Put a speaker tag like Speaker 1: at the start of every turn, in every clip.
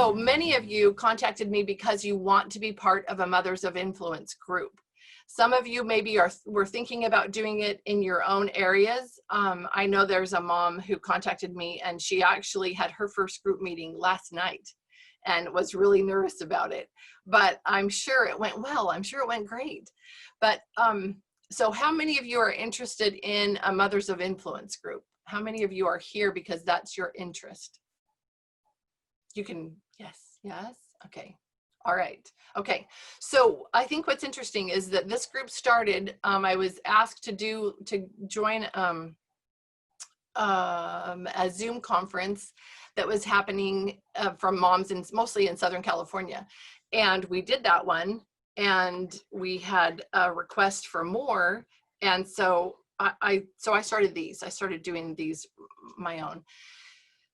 Speaker 1: So many of you contacted me because you want to be part of a Mothers of Influence group. Some of you maybe were thinking about doing it in your own areas. I know there's a mom who contacted me, and she actually had her first group meeting last night and was really nervous about it. But I'm sure it went well. I'm sure it went great. But so how many of you are interested in a Mothers of Influence group? How many of you are here because that's your interest? You can, yes, yes, okay. All right, okay. So I think what's interesting is that this group started, I was asked to join a Zoom conference that was happening from moms mostly in Southern California. And we did that one, and we had a request for more. And so I started these. I started doing these my own.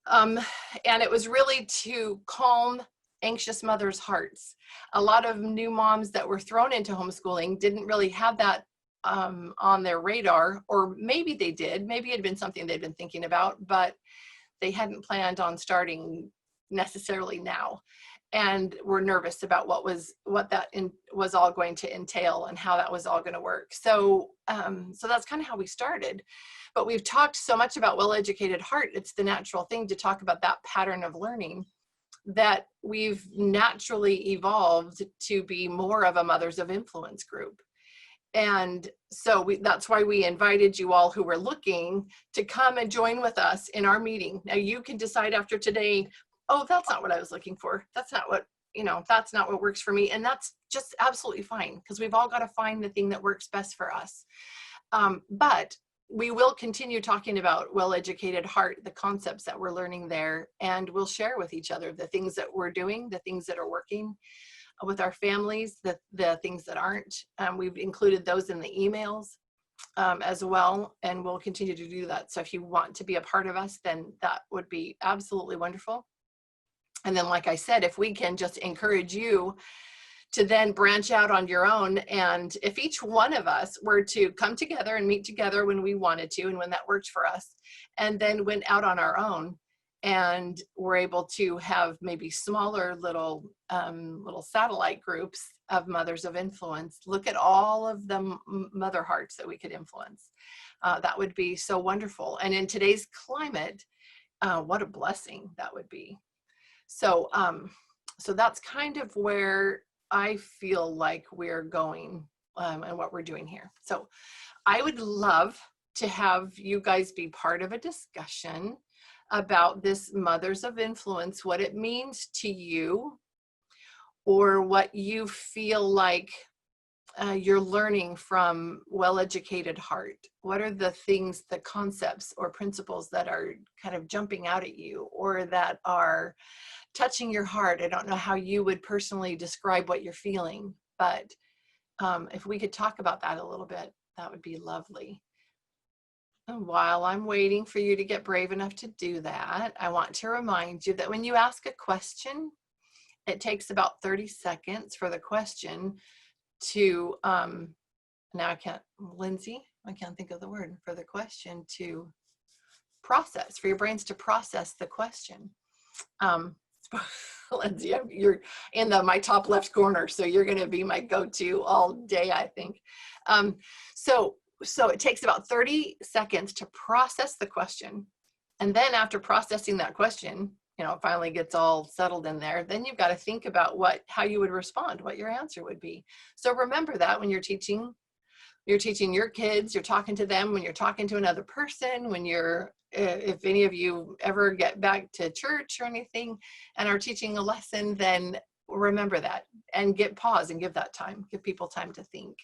Speaker 1: And it was really to calm anxious mothers' hearts. A lot of new moms that were thrown into homeschooling didn't really have that on their radar, or maybe they did. Maybe it had been something they'd been thinking about, but they hadn't planned on starting necessarily now, and were nervous about what that was all going to entail and how that was all going to work. So that's kind of how we started. But we've talked so much about well-educated heart. It's the natural thing to talk about that pattern of learning, that we've naturally evolved to be more of a Mothers of Influence group. And so that's why we invited you all who were looking to come and join with us in our meeting. Now you can decide after today, oh, that's not what I was looking for. That's not what, that's not what works for me. And that's just absolutely fine, because we've all got to find the thing that works best for us. But we will continue talking about well-educated heart, the concepts that we're learning there, and we'll share with each other the things that we're doing, the things that are working with our families, the things that aren't. We've included those in the emails as well, and we'll continue to do that. So if you want to be a part of us, then that would be absolutely wonderful. And then, like I said, if we can just encourage you to then branch out on your own. And if each one of us were to come together and meet together when we wanted to and when that worked for us, and then went out on our own and we're able to have maybe smaller little satellite groups of Mothers of Influence, look at all of the mother hearts that we could influence. That would be so wonderful. And in today's climate, what a blessing that would be. So that's kind of where I feel like we're going and what we're doing here. So I would love to have you guys be part of a discussion about this Mothers of Influence, what it means to you, or what you feel like you're learning from well-educated heart. What are the things, the concepts or principles that are kind of jumping out at you, or that are touching your heart? I don't know how you would personally describe what you're feeling, but if we could talk about that a little bit, that would be lovely. And while I'm waiting for you to get brave enough to do that, I want to remind you that when you ask a question, it takes about 30 seconds for the question to, now I can't, Lindsay, I can't think of the word, for the question to process, for your brains to process the question. Lindsay, you're in my top left corner, so you're going to be my go-to all day, I think. So it takes about 30 seconds to process the question. And then after processing that question, it finally gets all settled in there, then you've got to think about how you would respond, what your answer would be. So remember that when you're teaching your kids, you're talking to them, when you're talking to another person, when if any of you ever get back to church or anything and are teaching a lesson, then remember that and pause and give people time to think,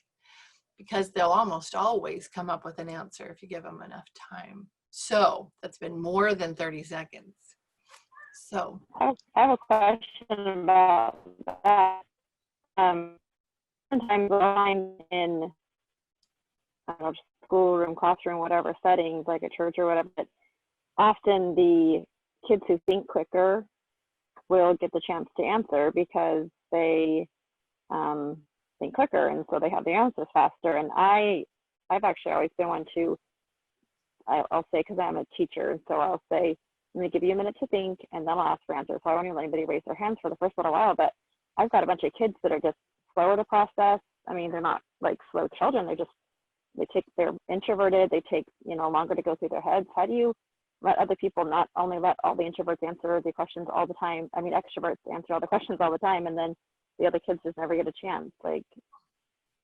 Speaker 1: because they'll almost always come up with an answer if you give them enough time. So that's been more than 30 seconds. So
Speaker 2: I have a question about that. Sometimes I'm in schoolroom, classroom, whatever settings, like a church or whatever, but often the kids who think quicker will get the chance to answer because they think quicker, and so they have the answers faster. And I've actually always been one to, I'll say, because I'm a teacher, so I'll say, I'm going to give you a minute to think, and then I'll ask for answers. So I won't even let anybody raise their hands for the first little while, but I've got a bunch of kids that are just slower to process. I mean, they're not like slow children. They're introverted. They take, longer to go through their heads. How do you let other people not only let all the introverts answer the questions all the time, I mean, extroverts answer all the questions all the time, and then the other kids just never get a chance? Like,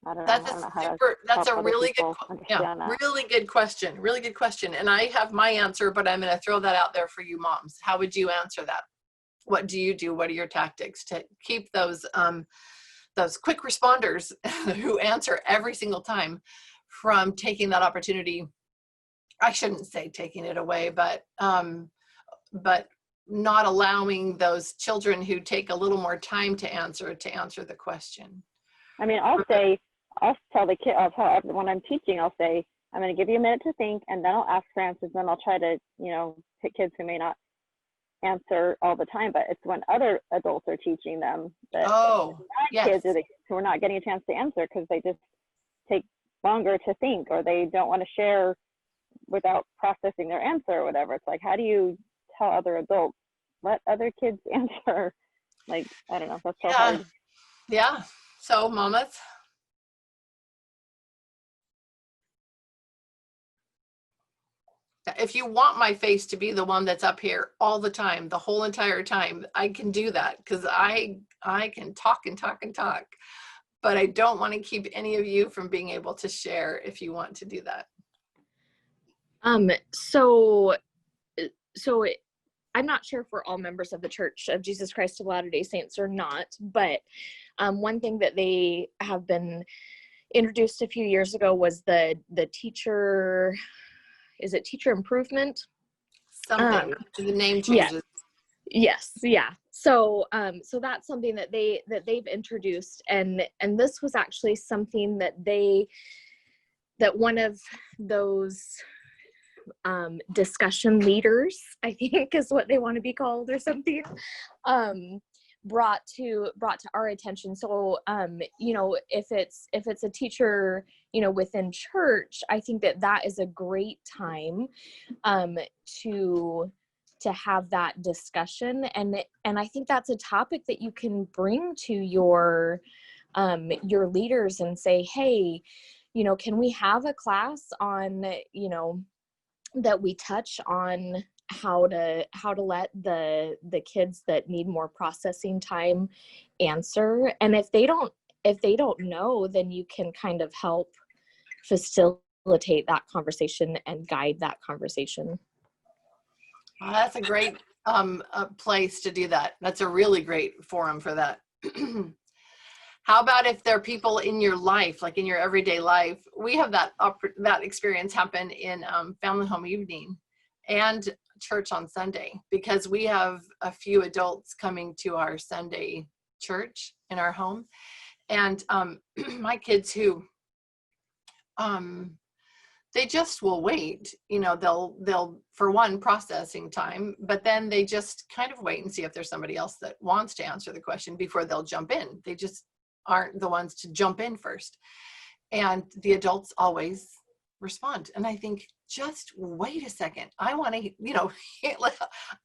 Speaker 2: I don't know how to
Speaker 1: That's
Speaker 2: help
Speaker 1: a
Speaker 2: other
Speaker 1: really good,
Speaker 2: people understand that.
Speaker 1: really good question. Really good question. And I have my answer, but I'm going to throw that out there for you moms. How would you answer that? What do you do? What are your tactics to keep those quick responders who answer every single time from taking that opportunity? I shouldn't say taking it away, but not allowing those children who take a little more time to answer the question.
Speaker 2: I mean, I'll tell when I'm teaching, I'll say, I'm going to give you a minute to think, and then I'll ask for answers. Then I'll try to, pick kids who may not answer all the time, but it's when other adults are teaching them that kids are who are not getting a chance to answer because they just take longer to think, or they don't want to share without processing their answer or whatever. It's like, how do you tell other adults, let other kids answer? Like, I don't know, that's so hard.
Speaker 1: Yeah. So mamas, if you want my face to be the one that's up here all the time, the whole entire time, I can do that, because I can talk and talk and talk, but I don't want to keep any of you from being able to share if you want to do that.
Speaker 3: So I'm not sure if we're all members of the Church of Jesus Christ of Latter-day Saints or not, but one thing that they have been introduced a few years ago was the teacher, is it teacher improvement?
Speaker 1: Something, the name changes.
Speaker 3: Yes. Yeah. So that's something that they've introduced, and this was actually something that one of those discussion leaders, I think is what they want to be called or something, brought to our attention. So if it's a teacher within church, I think that is a great time to have that discussion, and I think that's a topic that you can bring to your leaders and say, hey, can we have a class on that we touch on how to let the kids that need more processing time answer. And if they don't know, then you can kind of help facilitate that conversation and guide that conversation.
Speaker 1: Well, that's a great place to do that. That's a really great forum for that. How about if there are people in your life, like in your everyday life? We have that experience happen in family home evening and church on Sunday, because we have a few adults coming to our Sunday church in our home, and my kids who they just will wait. They'll for one, processing time, but then they just kind of wait and see if there's somebody else that wants to answer the question before they'll jump in. They just aren't the ones to jump in first. And the adults always respond. And I think, just wait a second. I want to,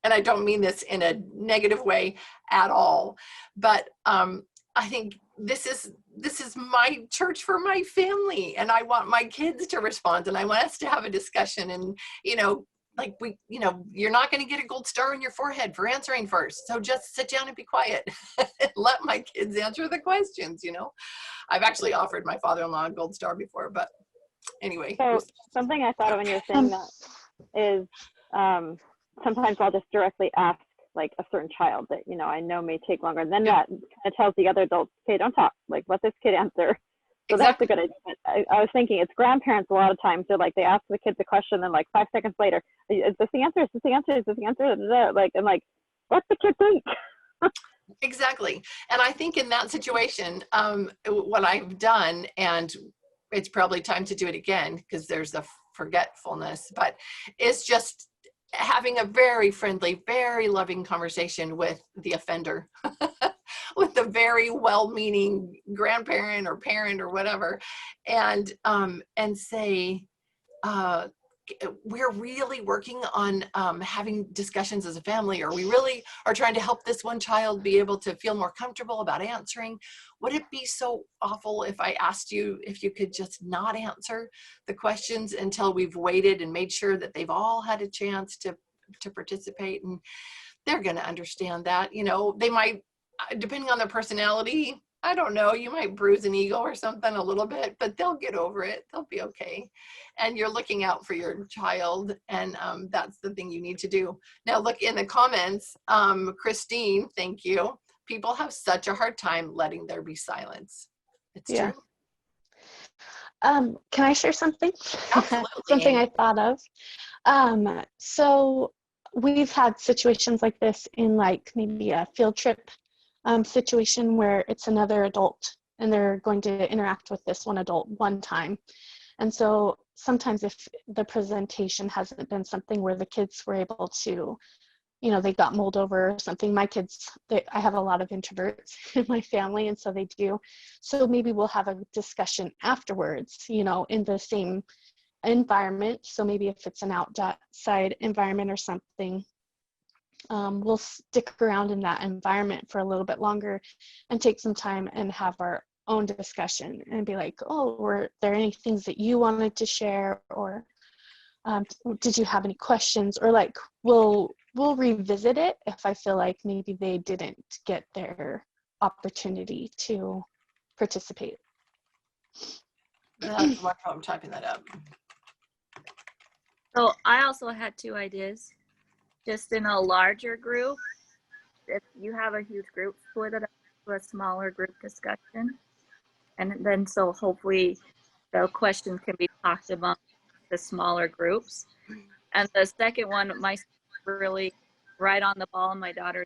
Speaker 1: and I don't mean this in a negative way at all, but I think this is my church for my family, and I want my kids to respond, and I want us to have a discussion. And you're not going to get a gold star on your forehead for answering first, so just sit down and be quiet. Let my kids answer the questions. I've actually offered my father-in-law a gold star before, but anyway.
Speaker 2: So something I thought of when you were saying that is sometimes I'll just directly ask like a certain child that I know may take longer, and then that kind of tells the other adults, okay, don't talk, like let this kid answer. So exactly. That's a good idea. I was thinking it's grandparents a lot of times. They're like, they ask the kids a question, then like 5 seconds later, is this the answer? Is this the answer? Is this the answer? Like, I'm like, let the kid think.
Speaker 1: Exactly. And I think in that situation, what I've done, and it's probably time to do it again because there's a forgetfulness, but it's just having a very friendly, very loving conversation with the offender, with the very well-meaning grandparent or parent or whatever, and say, we're really working on having discussions as a family, or we really are trying to help this one child be able to feel more comfortable about answering. Would it be so awful if I asked you if you could just not answer the questions until we've waited and made sure that they've all had a chance to participate? And they're going to understand that. You know, they might, depending on their personality, I don't know, you might bruise an ego or something a little bit, but they'll get over it. They'll be okay. And you're looking out for your child, and that's the thing you need to do. Now look in the comments, Christine, thank you. People have such a hard time letting there be silence. It's true.
Speaker 4: Can I share something?
Speaker 1: Absolutely.
Speaker 4: Something I thought of. So we've had situations like this in like maybe a field trip situation where it's another adult and they're going to interact with this one adult one time. And so sometimes if the presentation hasn't been something where the kids were able to, you know, they got mulled over or something. My kids, I have a lot of introverts in my family, and so they do. So maybe we'll have a discussion afterwards, you know, in the same environment. So maybe if it's an outside environment or something, we'll stick around in that environment for a little bit longer and take some time and have our own discussion and be like, oh, were there any things that you wanted to share, or did you have any questions? Or like we'll revisit it if I feel like maybe they didn't get their opportunity to participate.
Speaker 1: That's wonderful. I'm typing that up.
Speaker 5: So I also had two ideas. Just in a larger group, if you have a huge group, split it up to a smaller group discussion. And then so hopefully the questions can be talked among the smaller groups. And the second one, my really right on the ball, and my daughter.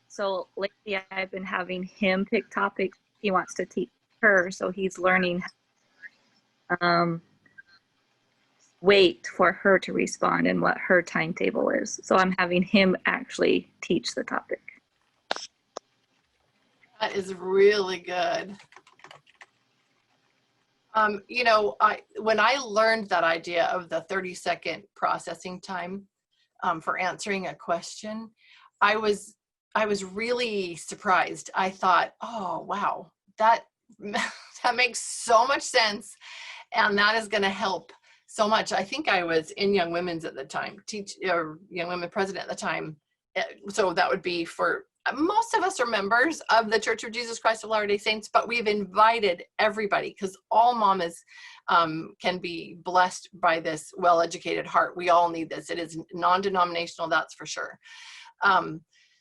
Speaker 5: So lately I've been having him pick topics he wants to teach her. So he's learning wait for her to respond and what her timetable is. So I'm having him actually teach the topic.
Speaker 1: That is really good. You know, when I learned that idea of the 30-second processing time for answering a question, I was really surprised. I thought, oh wow, that makes so much sense, and that is going to help so much. I think I was in Young Women's at the time, Young Women president at the time. So that would be for, most of us are members of the Church of Jesus Christ of Latter-day Saints, but we've invited everybody because all mamas can be blessed by this well-educated heart. We all need this. It is non-denominational, that's for sure.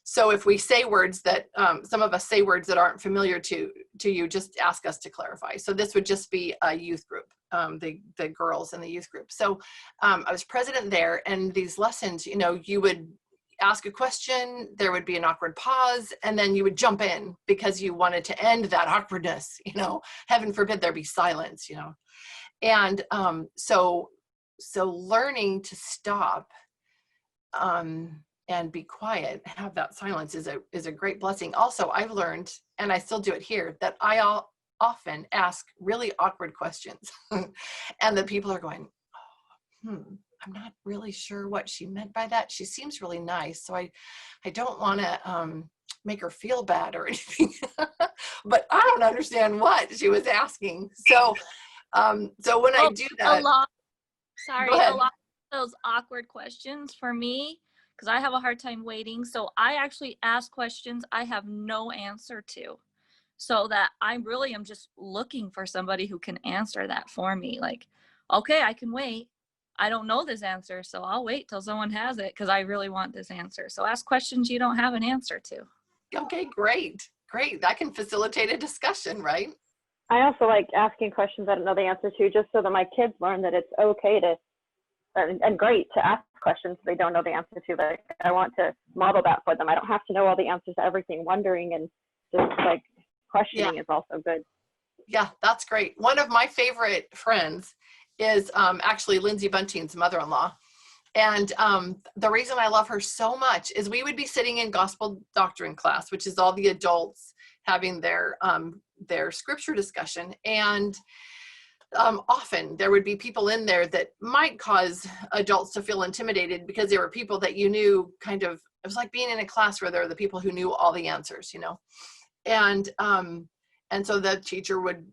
Speaker 1: So if we say words that, some of us say words that aren't familiar to you, just ask us to clarify. So this would just be a youth group, the girls in the youth group. So I was president there, and these lessons, you know, you would ask a question, there would be an awkward pause, and then you would jump in because you wanted to end that awkwardness, you know, heaven forbid there be silence, you know. And so learning to stop and be quiet, have that silence is a great blessing. Also, I've learned, and I still do it here, that I often ask really awkward questions and the people are going, oh, I'm not really sure what she meant by that. She seems really nice, so I don't want to make her feel bad or anything, but I don't understand what she was asking. So when I do that,
Speaker 5: a lot of those awkward questions for me, because I have a hard time waiting. So I actually ask questions I have no answer to, so that I really am just looking for somebody who can answer that for me. Like, okay, I can wait. I don't know this answer, so I'll wait till someone has it because I really want this answer. So ask questions you don't have an answer to.
Speaker 1: Okay, great. That can facilitate a discussion, right?
Speaker 2: I also like asking questions I don't know the answer to, just so that my kids learn that it's okay to, and great to ask questions they don't know the answer to. Like, I want to model that for them. I don't have to know all the answers to everything. Wondering and just like questioning is also good.
Speaker 1: Yeah, that's great. One of my favorite friends is actually Lindsey Bunting's mother-in-law. And the reason I love her so much is we would be sitting in gospel doctrine class, which is all the adults having their scripture discussion. And often there would be people in there that might cause adults to feel intimidated because they were people that you knew kind of, it was like being in a class where there were the people who knew all the answers, you know? And so the teacher would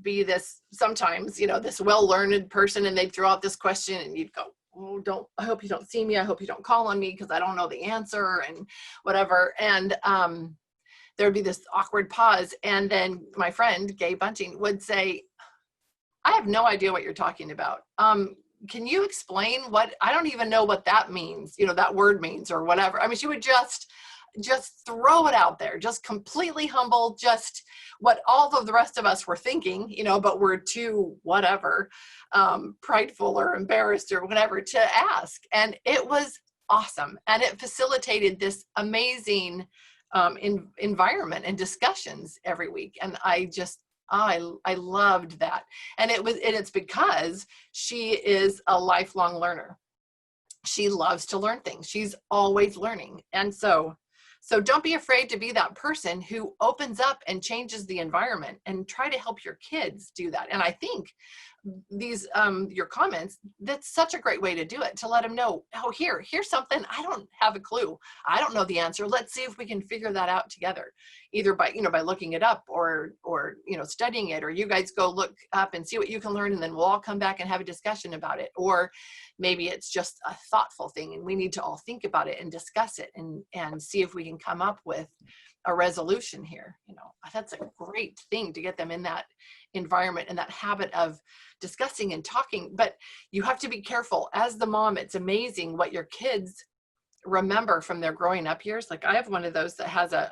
Speaker 1: be this, sometimes, you know, this well-learned person, and they'd throw out this question and you'd go, oh, I hope you don't see me. I hope you don't call on me because I don't know the answer and whatever. And there'd be this awkward pause. And then my friend, Gay Bunting, would say, I have no idea what you're talking about. Can you explain what, I don't even know what that means, you know, that word means or whatever. I mean, she would just throw it out there, just completely humble, just what all of the rest of us were thinking, you know, but we're too whatever, prideful or embarrassed or whatever to ask. And it was awesome. And it facilitated this amazing environment and discussions every week. And I loved that. And it's because she is a lifelong learner. She loves to learn things. She's always learning. And so don't be afraid to be that person who opens up and changes the environment, and try to help your kids do that. And I think these, your comments, that's such a great way to do it, to let them know, oh, here's something, I don't have a clue. I don't know the answer. Let's see if we can figure that out together, either by, you know, by looking it up or, you know, studying it, or you guys go look up and see what you can learn, and then we'll all come back and have a discussion about it. Or maybe it's just a thoughtful thing and we need to all think about it and discuss it and see if we can come up with a resolution here. You know, that's a great thing to get them in that environment and that habit of discussing and talking. But you have to be careful. As the mom, it's amazing what your kids remember from their growing up years. Like I have one of those that has a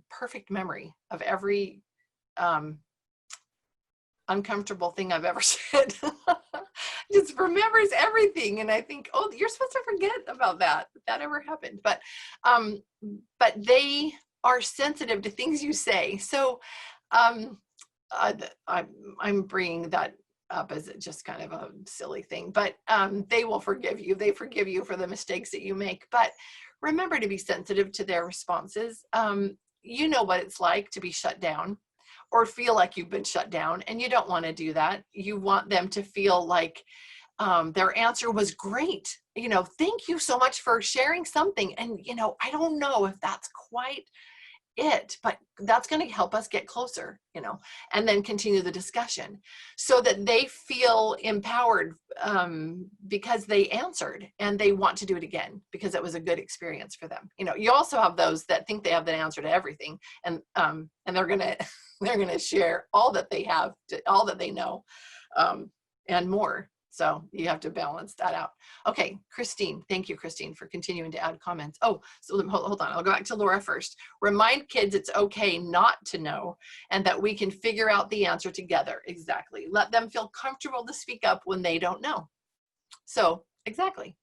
Speaker 1: perfect memory of every uncomfortable thing I've ever said. Just remembers everything. And I think, oh, you're supposed to forget about that. That ever happened. But they are sensitive to things you say. So I'm bringing that up as just kind of a silly thing, but they will forgive you. They forgive you for the mistakes that you make. But remember to be sensitive to their responses. You know what it's like to be shut down or feel like you've been shut down, and you don't want to do that. You want them to feel like their answer was great. You know, thank you so much for sharing something. And, you know, I don't know if that's quite it, but that's going to help us get closer, you know, and then continue the discussion so that they feel empowered because they answered and they want to do it again because it was a good experience for them. You know, you also have those that think they have the answer to everything, and they're going to share all that they have, all that they know, and more. So you have to balance that out. Okay, Christine, thank you, Christine, for continuing to add comments. Oh, so hold on, I'll go back to Laura first. Remind kids it's okay not to know and that we can figure out the answer together. Exactly. Let them feel comfortable to speak up when they don't know. So, exactly.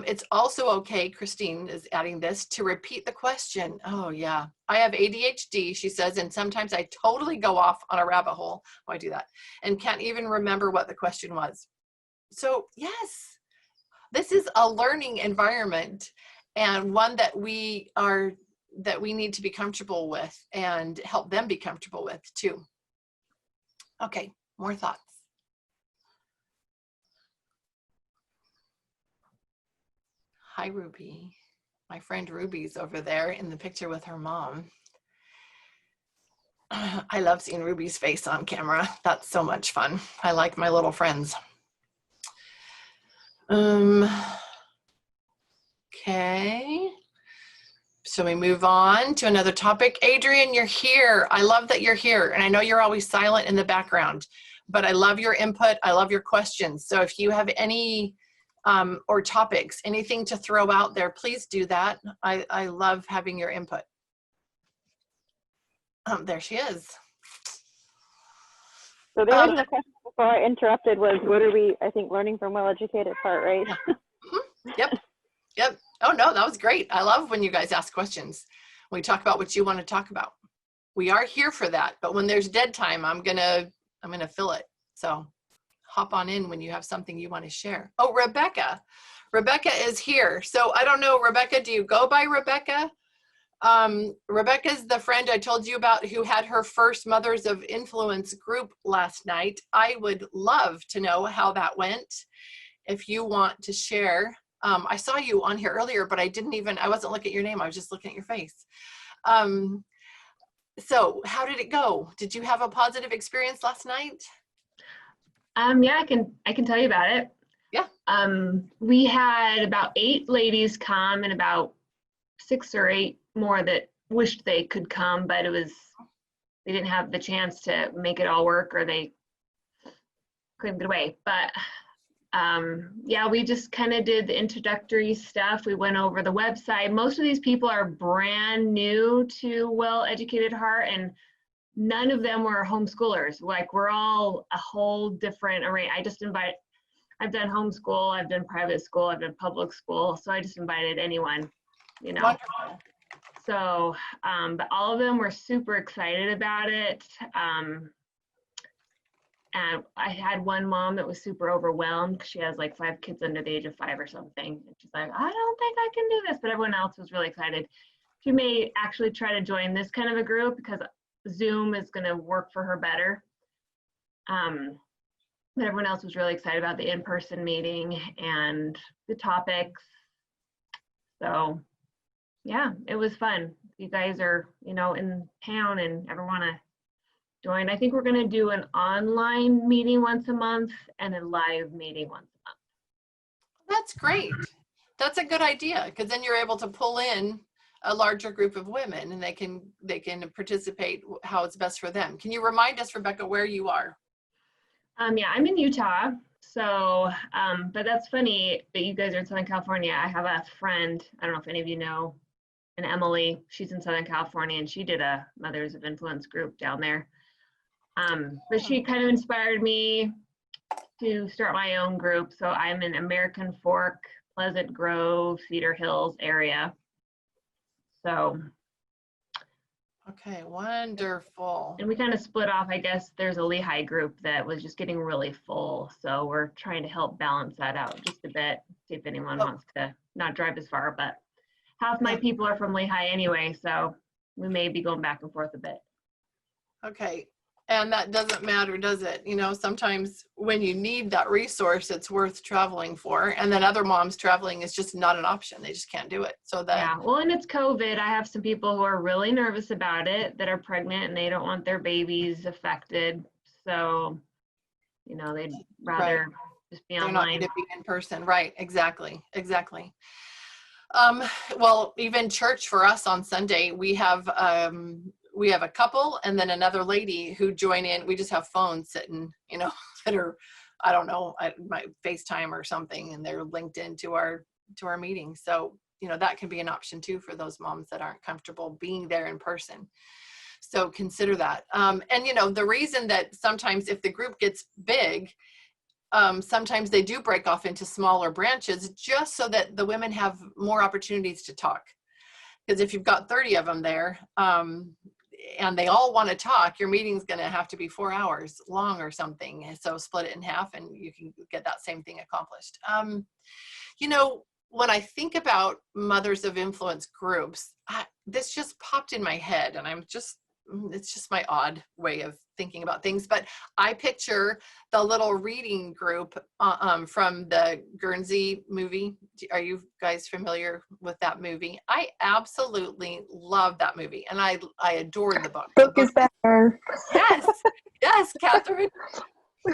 Speaker 1: It's also okay, Christine is adding this, to repeat the question. Oh yeah, I have ADHD, she says, and sometimes I totally go off on a rabbit hole when I do that and can't even remember what the question was. So yes, this is a learning environment, and one that we need to be comfortable with and help them be comfortable with too. Okay, more thoughts. Hi, Ruby. My friend Ruby's over there in the picture with her mom. I love seeing Ruby's face on camera. That's so much fun. I like my little friends. Okay. So we move on to another topic. Adrian, you're here. I love that you're here. And I know you're always silent in the background, but I love your input. I love your questions. So if you have any or topics, anything to throw out there, please do that. I love having your input. There she is.
Speaker 2: So the original question before I interrupted was, what are we, I think, learning from well-educated part, right?
Speaker 1: Yeah. Yep. Oh no, that was great. I love when you guys ask questions. We talk about what you want to talk about. We are here for that, but when there's dead time, I'm gonna fill it. So hop on in when you have something you want to share. Oh, Rebecca. Rebecca is here. So I don't know, Rebecca, do you go by Rebecca? Rebecca's the friend I told you about who had her first Mothers of Influence group last night. I would love to know how that went. If you want to share, I saw you on here earlier, but I wasn't looking at your name. I was just looking at your face. So how did it go? Did you have a positive experience last night?
Speaker 6: Yeah, I can tell you about it.
Speaker 1: Yeah.
Speaker 6: We had about 8 ladies come and about 6 or 8 more that wished they could come, but they didn't have the chance to make it all work, or they couldn't get away. But yeah, we just kind of did the introductory stuff. We went over the website. Most of these people are brand new to Well Educated Heart, and none of them were homeschoolers. Like, we're all a whole different array. I've done homeschool, I've done private school, I've done public school, so I just invited anyone, you know.
Speaker 1: Wonderful.
Speaker 6: So, but all of them were super excited about it. And I had one mom that was super overwhelmed because she has like 5 kids under the age of 5 or something. And she's like, I don't think I can do this, but everyone else was really excited. She may actually try to join this kind of a group because Zoom is going to work for her better. But everyone else was really excited about the in-person meeting and the topics. So yeah, it was fun. You guys are, in town and ever want to join. I think we're going to do an online meeting once a month and a live meeting once a month.
Speaker 1: That's great. That's a good idea, because then you're able to pull in a larger group of women and they can participate how it's best for them. Can you remind us, Rebecca, where you are?
Speaker 6: Yeah, I'm in Utah. So, but that's funny that you guys are in Southern California. I have a friend, I don't know if any of you know, and Emily, she's in Southern California, and she did a Mothers of Influence group down there. But she kind of inspired me to start my own group. So I'm in American Fork, Pleasant Grove, Cedar Hills area. So.
Speaker 1: Okay, wonderful.
Speaker 6: And we kind of split off. I guess there's a Lehigh group that was just getting really full. So we're trying to help balance that out just a bit. See if anyone wants to not drive as far, but half my people are from Lehigh anyway. So we may be going back and forth a bit.
Speaker 1: Okay. And that doesn't matter, does it? Sometimes when you need that resource, it's worth traveling for. And then other moms, traveling is just not an option. They just can't do it. So that.
Speaker 6: Yeah, well, and it's COVID. I have some people who are really nervous about it, that are pregnant and they don't want their babies affected. So, they'd rather just be online.
Speaker 1: They're not going to be in person. Right. Exactly. Well, even church for us on Sunday, we have a couple and then another lady who join in. We just have phones sitting, that are, I don't know, my FaceTime or something, and they're linked into our meeting. So, that can be an option too for those moms that aren't comfortable being there in person. So consider that. And the reason that sometimes if the group gets big, sometimes they do break off into smaller branches just so that the women have more opportunities to talk. Because if you've got 30 of them there, and they all want to talk, your meeting's going to have to be 4 hours long or something. And so split it in half and you can get that same thing accomplished. When I think about Mothers of Influence groups, this just popped in my head, and it's just my odd way of thinking about things, but I picture the little reading group from the Guernsey movie. Are you guys familiar with that movie? I absolutely love that movie, and I adored the book.
Speaker 7: Book is better.
Speaker 1: Yes, Kathryn.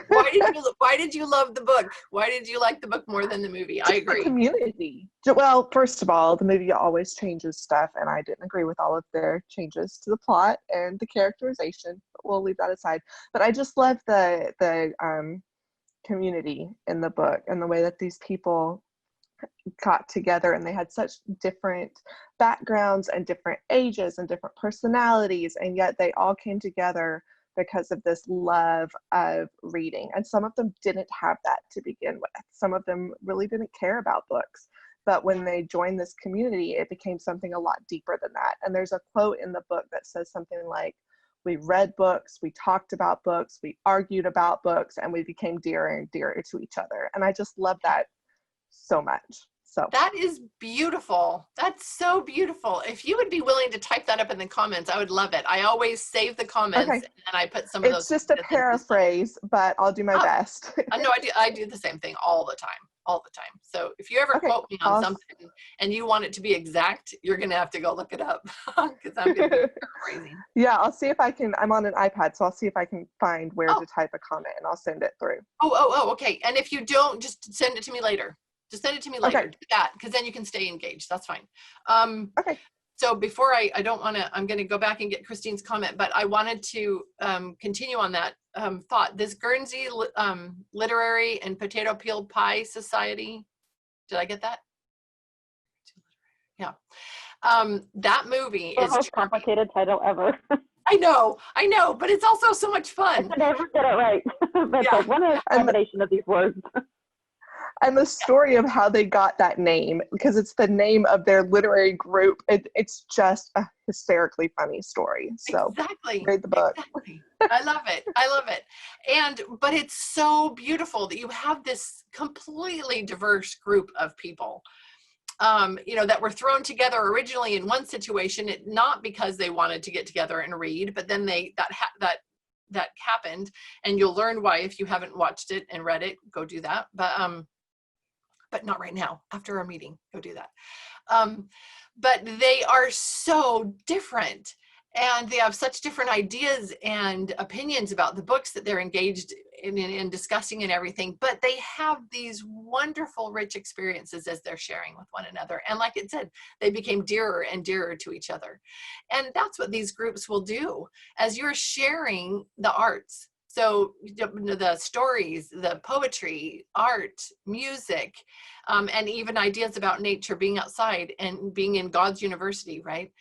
Speaker 1: Why did you love the book? Why did you like the book more than the movie? I agree.
Speaker 7: The community. Well, first of all, the movie always changes stuff, and I didn't agree with all of their changes to the plot and the characterization. But we'll leave that aside. But I just love the community in the book and the way that these people got together, and they had such different backgrounds and different ages and different personalities, and yet they all came together because of this love of reading. And some of them didn't have that to begin with. Some of them really didn't care about books. But when they joined this community, it became something a lot deeper than that. And there's a quote in the book that says something like, we read books, we talked about books, we argued about books, and we became dearer and dearer to each other. And I just love that so much. So
Speaker 1: that is beautiful. That's so beautiful. If you would be willing to type that up in the comments, I would love it. I always save the comments
Speaker 7: okay,
Speaker 1: and I put some of those.
Speaker 7: it's just a paraphrase, but I'll do my
Speaker 1: Oh,
Speaker 7: best.
Speaker 1: I know I do the same thing all the time. So if you ever
Speaker 7: Okay,
Speaker 1: quote me on
Speaker 7: awesome.
Speaker 1: something and you want it to be exact, you're going to have to go look it up because I'm going to be paraphrasing.
Speaker 7: Yeah, I'll see if I can. I'm on an iPad, so I'll see if I can find where
Speaker 1: Oh.
Speaker 7: to type a comment, and I'll send it through.
Speaker 1: Okay. And if you don't, just send it to me later. Just send it to me later.
Speaker 7: Okay.
Speaker 1: Do that, because then you can stay engaged. That's fine.
Speaker 7: Okay.
Speaker 1: So before I'm going to go back and get Christine's comment, but I wanted to continue on that thought. This Guernsey Literary and Potato Peel Pie Society. Did I get that? Yeah. That movie is
Speaker 2: the most complicated title ever.
Speaker 1: I know, but it's also so much
Speaker 2: I
Speaker 1: fun.
Speaker 2: can never get it right. But
Speaker 1: Yeah.
Speaker 2: like, what a combination of these words.
Speaker 7: And the story of how they got that name, because it's the name of their literary group, it's just a hysterically funny story. So
Speaker 1: Exactly.
Speaker 7: read the book.
Speaker 1: Exactly. I love it. But it's so beautiful that you have this completely diverse group of people, that were thrown together originally in one situation, not because they wanted to get together and read, but then that happened, and you'll learn why if you haven't watched it and read it. Go do that. But not right now. After our meeting, go do that. But they are so different, and they have such different ideas and opinions about the books that they're engaged in discussing and everything. But they have these wonderful, rich experiences as they're sharing with one another. And like it said, they became dearer and dearer to each other. And that's what these groups will do as you're sharing the arts. So the stories, the poetry, art, music, and even ideas about nature, being outside and being in God's university, right?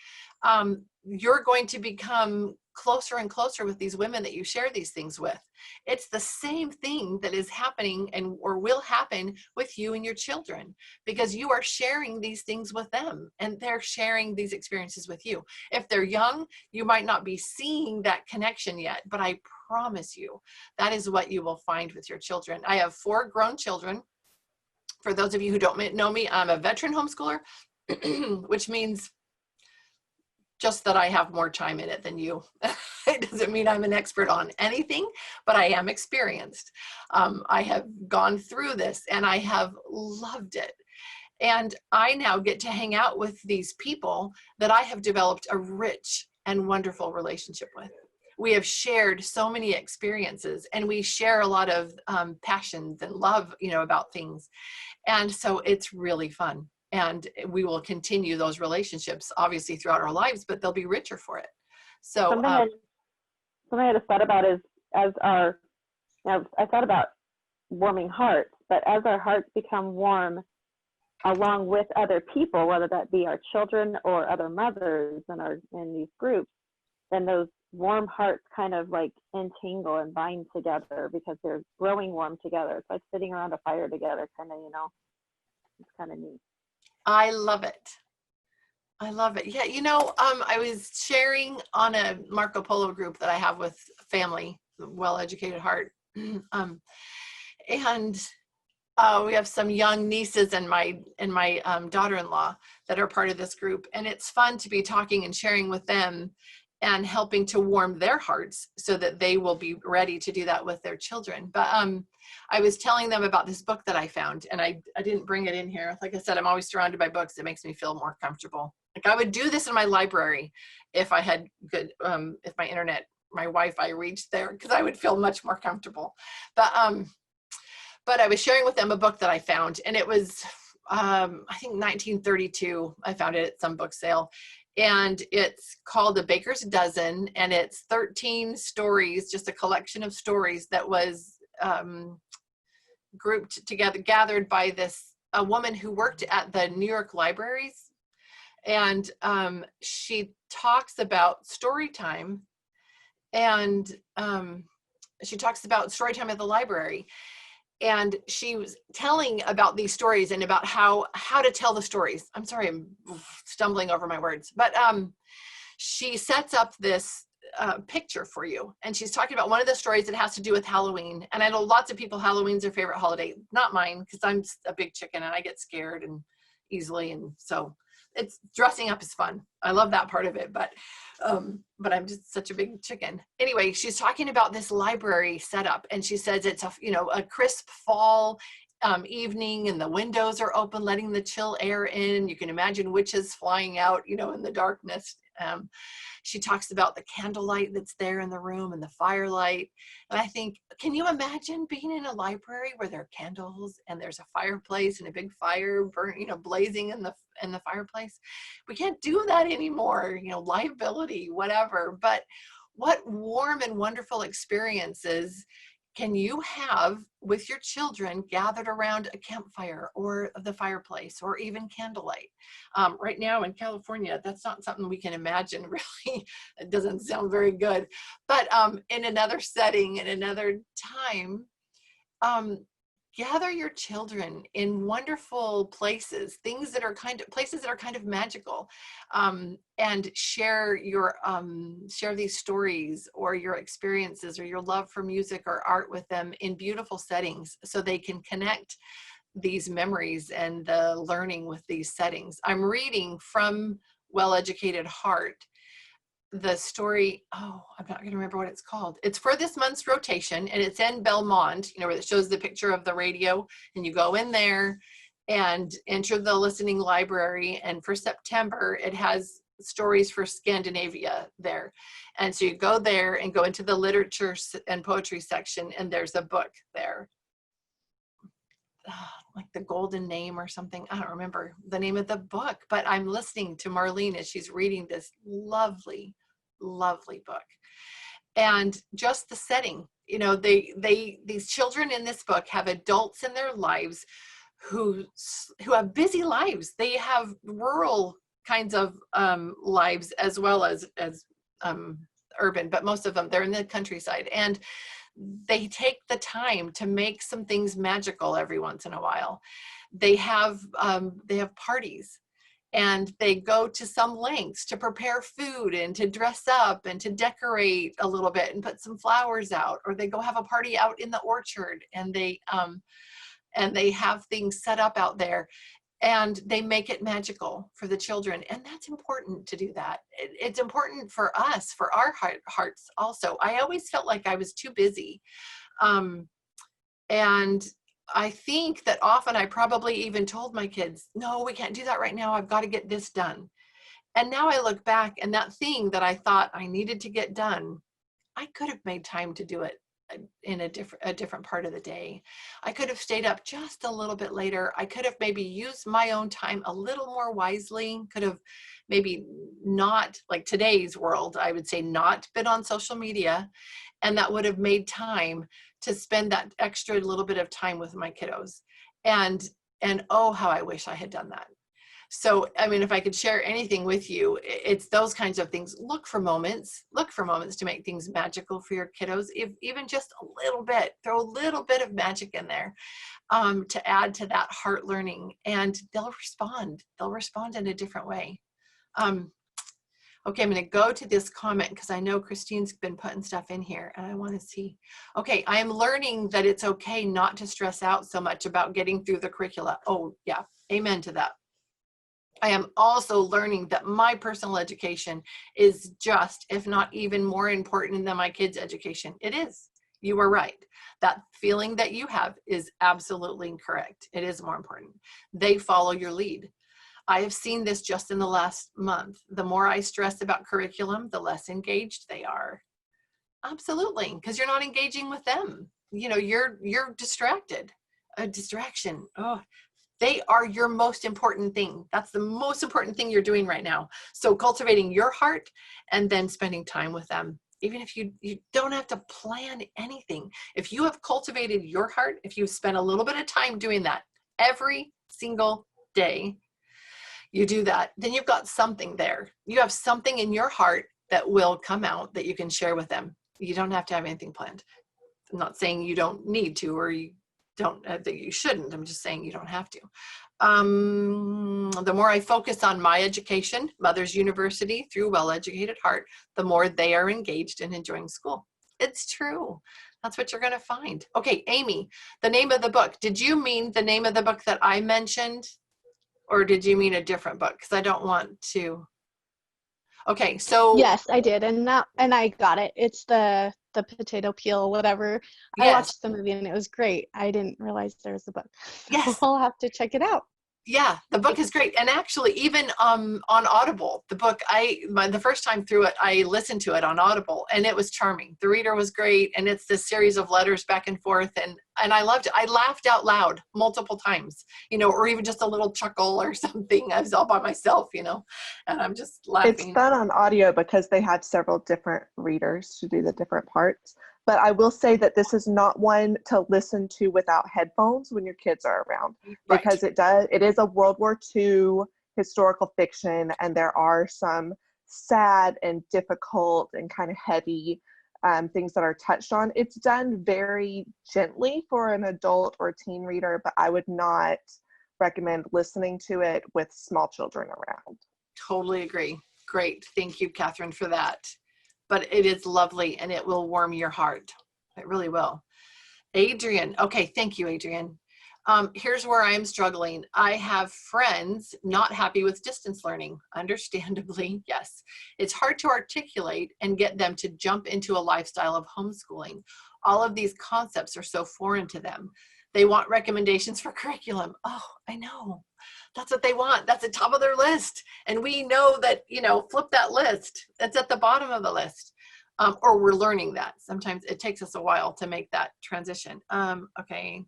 Speaker 1: You're going to become closer and closer with these women that you share these things with. It's the same thing that is happening or will happen with you and your children, because you are sharing these things with them and they're sharing these experiences with you. If they're young, you might not be seeing that connection yet, but I promise you that is what you will find with your children. I have 4 grown children. For those of you who don't know me, I'm a veteran homeschooler, which means just that I have more time in it than you. It doesn't mean I'm an expert on anything, but I am experienced. I have gone through this and I have loved it. And I now get to hang out with these people that I have developed a rich and wonderful relationship with. We have shared so many experiences, and we share a lot of passions and love, about things. And so it's really fun. And we will continue those relationships, obviously, throughout our lives, but they'll be richer for it. So
Speaker 2: Something I just thought about is I thought about warming hearts, but as our hearts become warm along with other people, whether that be our children or other mothers in these groups, then those warm hearts kind of like entangle and bind together because they're growing warm together. It's like sitting around a fire together, kind of, it's kind of neat.
Speaker 1: I love it. Yeah, I was sharing on a Marco Polo group that I have with family, well-educated heart. And we have some young nieces and my daughter-in-law that are part of this group. And it's fun to be talking and sharing with them and helping to warm their hearts so that they will be ready to do that with their children. But I was telling them about this book that I found, and I didn't bring it in here. Like I said, I'm always surrounded by books. It makes me feel more comfortable. Like I would do this in my library if I had good, if my Wi-Fi reached there, because I would feel much more comfortable. But I was sharing with them a book that I found, and it was, I think 1932. I found it at some book sale. And it's called The Baker's Dozen, and it's 13 stories, just a collection of stories that was grouped together, gathered by a woman who worked at the New York libraries. And she talks about story time, and she talks about story time at the library. And she was telling about these stories and about how to tell the stories. I'm sorry, I'm stumbling over my words. But she sets up this picture for you. And she's talking about one of the stories that has to do with Halloween. And I know lots of people, Halloween's their favorite holiday. Not mine, because I'm a big chicken and I get scared. And easily. And so it's dressing up is fun. I love that part of it, but I'm just such a big chicken. Anyway, she's talking about this library setup, and she says it's a crisp fall evening, and the windows are open, letting the chill air in. You can imagine witches flying out, in the darkness. She talks about the candlelight that's there in the room and the firelight. And I think, can you imagine being in a library where there are candles and there's a fireplace and a big fire blazing in the fireplace? We can't do that anymore, liability, whatever. But what warm and wonderful experiences can you have with your children gathered around a campfire or the fireplace or even candlelight? Right now in California, that's not something we can imagine, really. It doesn't sound very good. But in another setting, in another time, gather your children in wonderful places, places that are kind of magical, and share these stories or your experiences or your love for music or art with them in beautiful settings, so they can connect these memories and the learning with these settings. I'm reading from Well-Educated Heart the story, I'm not going to remember what it's called. It's for this month's rotation, and it's in Belmont, where it shows the picture of the radio, and you go in there and enter the listening library. And for September, it has stories for Scandinavia there. And so you go there and go into the literature and poetry section, and there's a book there. Like The Golden Name or something. I don't remember the name of the book, but I'm listening to Marlene as she's reading this lovely, lovely book. And just the setting, these children in this book have adults in their lives who have busy lives. They have rural kinds of lives as well as urban, but most of them, they're in the countryside. And they take the time to make some things magical every once in a while. They have parties, and they go to some lengths to prepare food and to dress up and to decorate a little bit and put some flowers out, or they go have a party out in the orchard, and they have things set up out there, and they make it magical for the children. And that's important to do that. It's important for us, for our hearts also. I always felt like I was too busy. And I think that often I probably even told my kids, no, we can't do that right now. I've got to get this done. And now I look back, and that thing that I thought I needed to get done, I could have made time to do it in a different part of the day. I could have stayed up just a little bit later. I could have maybe used my own time a little more wisely, could have maybe not, like today's world, I would say, not been on social media, and that would have made time to spend that extra little bit of time with my kiddos. And oh, how I wish I had done that. So, if I could share anything with you, it's those kinds of things. Look for moments to make things magical for your kiddos, even just a little bit. Throw a little bit of magic in there to add to that heart learning, and they'll respond in a different way. Okay, I'm going to go to this comment because I know Christine's been putting stuff in here, and I want to see. Okay, I am learning that it's okay not to stress out so much about getting through the curricula. Oh, yeah, amen to that. I am also learning that my personal education is just, if not even more important than my kids' education. It is. You are right. That feeling that you have is absolutely correct. It is more important. They follow your lead. I have seen this just in the last month. The more I stress about curriculum, the less engaged they are. Absolutely, because you're not engaging with them. You're distracted. A distraction. Oh. They are your most important thing. That's the most important thing you're doing right now. So cultivating your heart and then spending time with them. Even if you don't have to plan anything. If you have cultivated your heart, if you spend a little bit of time doing that every single day, you do that, then you've got something there. You have something in your heart that will come out that you can share with them. You don't have to have anything planned. I'm not saying you don't need to, or you don't that you shouldn't. I'm just saying you don't have to. The more I focus on my education, Mother's University through Well-Educated Heart, the more they are engaged and enjoying school. It's true. That's what you're going to find. Okay, Aimee, the name of the book. Did you mean the name of the book that I mentioned, or did you mean a different book? Because I don't want to. Okay, so
Speaker 4: Yes, I did, and I got it. It's the potato peel, whatever. I
Speaker 1: yes,
Speaker 4: watched the movie and it was great. I didn't realize there was a book.
Speaker 1: yes.
Speaker 4: I'll have to check it out.
Speaker 1: Yeah, the book is great. And actually, even on Audible, the book, the first time through it, I listened to it on Audible, and it was charming. The reader was great, and it's this series of letters back and forth, and I loved it. I laughed out loud multiple times, or even just a little chuckle or something. I was all by myself, and I'm just laughing.
Speaker 7: It's done on audio because they had several different readers to do the different parts. But I will say that this is not one to listen to without headphones when your kids are around,
Speaker 1: Right.
Speaker 7: because it is a World War II historical fiction, and there are some sad and difficult and kind of heavy things that are touched on. It's done very gently for an adult or teen reader, but I would not recommend listening to it with small children around.
Speaker 1: Totally agree. Great. Thank you, Kathryn, for that. But it is lovely, and it will warm your heart. It really will. Adrian. Okay. Thank you, Adrian. Here's where I am struggling. I have friends not happy with distance learning. Understandably, yes. It's hard to articulate and get them to jump into a lifestyle of homeschooling. All of these concepts are so foreign to them. They want recommendations for curriculum. Oh, I know. That's what they want. That's the top of their list. And we know that, flip that list. It's at the bottom of the list. Or we're learning that. Sometimes it takes us a while to make that transition. Okay.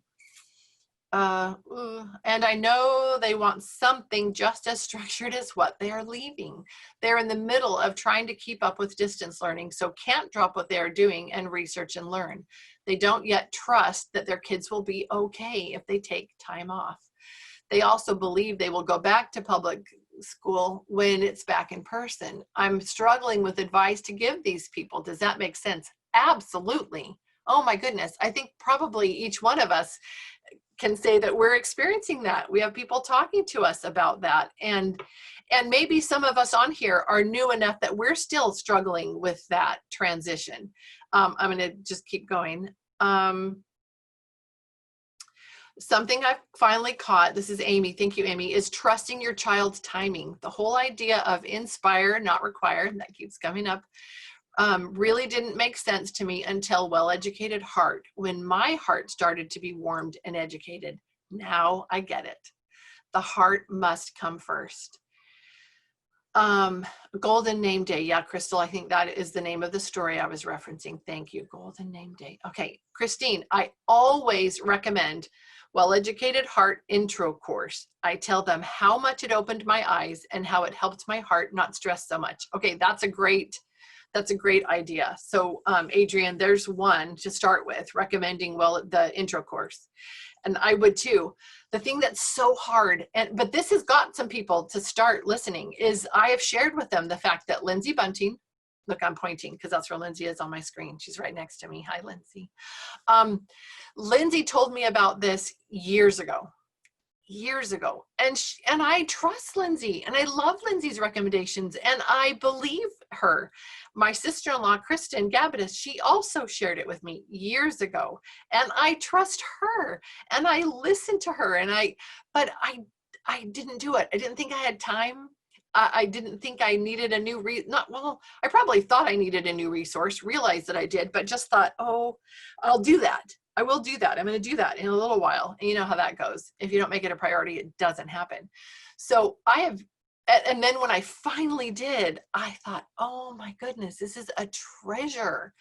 Speaker 1: And I know they want something just as structured as what they are leaving. They're in the middle of trying to keep up with distance learning, so can't drop what they are doing and research and learn. They don't yet trust that their kids will be okay if they take time off. They also believe they will go back to public school when it's back in person. I'm struggling with advice to give these people. Does that make sense? Absolutely. Oh my goodness. I think probably each one of us can say that we're experiencing that. We have people talking to us about that. And maybe some of us on here are new enough that we're still struggling with that transition. I'm going to just keep going. Something I've finally caught, this is Aimee, thank you, Aimee, is trusting your child's timing. The whole idea of inspire, not require, that keeps coming up, really didn't make sense to me until Well-Educated Heart, when my heart started to be warmed and educated. Now I get it. The heart must come first. Golden Name Day. Yeah, Crystal, I think that is the name of the story I was referencing. Thank you. Golden Name Day. Okay, Christine, I always recommend Well-Educated Heart intro course. I tell them how much it opened my eyes and how it helped my heart not stress so much. Okay, that's a great idea. So Adrian, there's one to start with, recommending the intro course. And I would too. The thing that's so hard, but this has got some people to start listening, is I have shared with them the fact that Lindsey Bunting, look, I'm pointing because that's where Lindsey is on my screen. She's right next to me. Hi, Lindsey. Lindsey told me about this years ago. And I trust Lindsey, and I love Lindsey's recommendations, and I believe her. My sister-in-law, Kristen Gabbitas, she also shared it with me years ago, and I trust her, and I listened to her, but I didn't do it. I didn't think I had time. I didn't think I needed a new I probably thought I needed a new resource, realized that I did, but just thought, oh, I'll do that. I will do that. I'm going to do that in a little while. And you know how that goes. If you don't make it a priority, it doesn't happen. So and then when I finally did, I thought, oh my goodness, this is a treasure.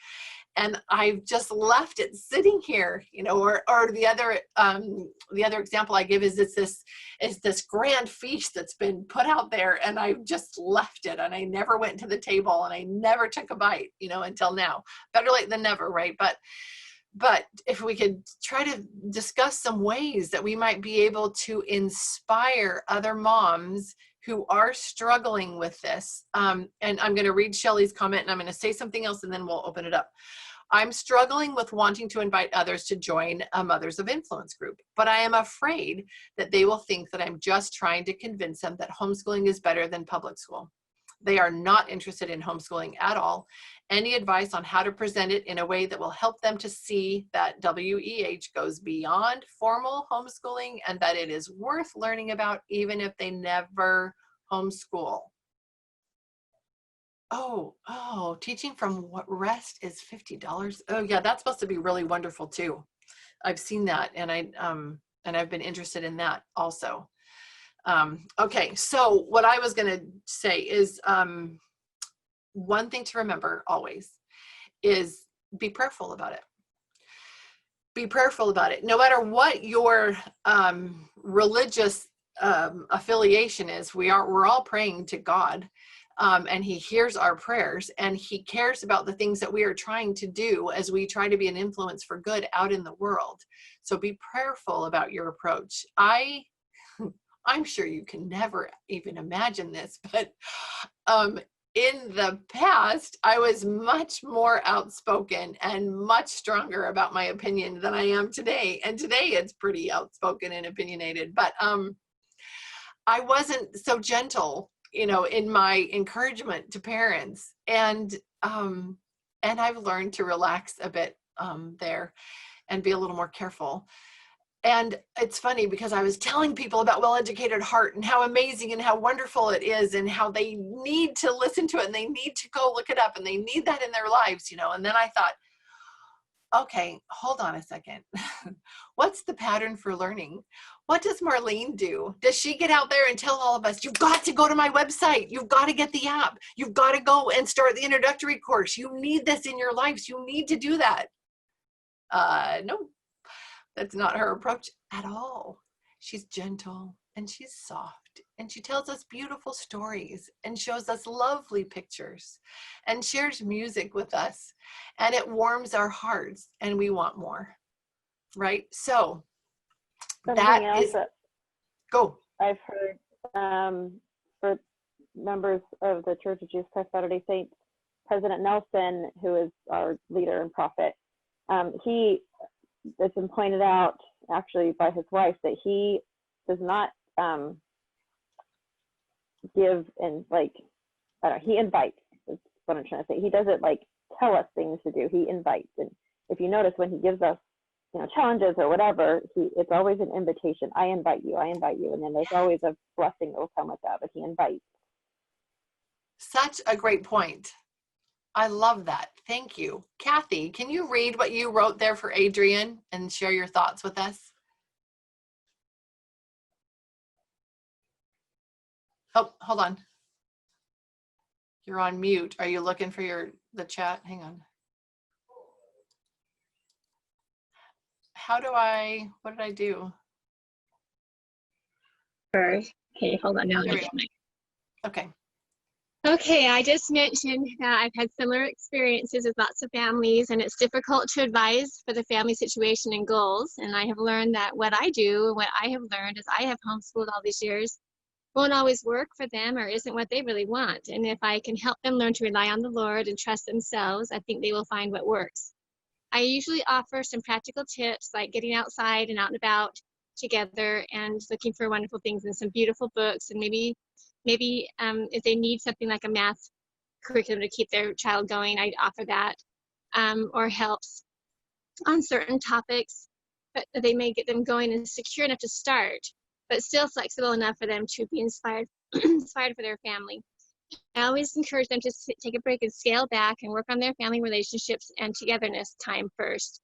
Speaker 1: And I've just left it sitting here, or the other example I give is this grand feast that's been put out there, and I just left it, and I never went to the table, and I never took a bite, until now. Better late than never, right? But if we could try to discuss some ways that we might be able to inspire other moms who are struggling with this. And I'm going to read Shelley's comment, and I'm going to say something else, and then we'll open it up. I'm struggling with wanting to invite others to join a Mothers of Influence group, but I am afraid that they will think that I'm just trying to convince them that homeschooling is better than public school. They are not interested in homeschooling at all. Any advice on how to present it in a way that will help them to see that WEH goes beyond formal homeschooling and that it is worth learning about even if they never homeschool? Oh, teaching from what rest is $50. Oh yeah, that's supposed to be really wonderful too. I've seen that, and I've been interested in that also. Okay, so what I was gonna say is one thing to remember always is be prayerful about it. Be prayerful about it. No matter what your religious affiliation is, we're all praying to God, and he hears our prayers, and he cares about the things that we are trying to do as we try to be an influence for good out in the world. So be prayerful about your approach. I'm sure you can never even imagine this, but in the past, I was much more outspoken and much stronger about my opinion than I am today. And today it's pretty outspoken and opinionated, but I wasn't so gentle, in my encouragement to parents. And I've learned to relax a bit there and be a little more careful. And it's funny because I was telling people about Well-Educated Heart and how amazing and how wonderful it is and how they need to listen to it and they need to go look it up and they need that in their lives, and then I thought, okay, hold on a second. What's the pattern for learning? What does Marlene do? Does she get out there and tell all of us, you've got to go to my website. You've got to get the app. You've got to go and start the introductory course. You need this in your lives. You need to do that. No. That's not her approach at all. She's gentle and she's soft and she tells us beautiful stories and shows us lovely pictures and shares music with us, and it warms our hearts and we want more, right? So
Speaker 2: Something else that
Speaker 1: go.
Speaker 2: I've heard for members of the Church of Jesus Christ Latter-day Saints, President Nelson, who is our leader and prophet, it's been pointed out actually by his wife that he does not give and he invites, is what I'm trying to say. He doesn't tell us things to do. He invites. And if you notice, when he gives us challenges or whatever, it's always an invitation. I invite you, and then there's always a blessing that will come with that, but he invites.
Speaker 1: Such a great point. I love that. Thank you. Kathy, can you read what you wrote there for Adrian and share your thoughts with us? Oh, hold on. You're on mute. Are you looking for the chat? Hang on. What did I do?
Speaker 8: Okay, hold on. Now let me get my.
Speaker 1: Okay.
Speaker 8: Okay, I just mentioned that I've had similar experiences with lots of families, and it's difficult to advise for the family situation and goals. And I have learned that what I do and what I have learned as I have homeschooled all these years won't always work for them or isn't what they really want. And if I can help them learn to rely on the Lord and trust themselves, I think they will find what works. I usually offer some practical tips like getting outside and out and about together and looking for wonderful things and some beautiful books, and maybe if they need something like a math curriculum to keep their child going, I'd offer that, or helps on certain topics, but they may get them going and secure enough to start, but still flexible enough for them to be inspired for their family. I always encourage them to take a break and scale back and work on their family relationships and togetherness time first,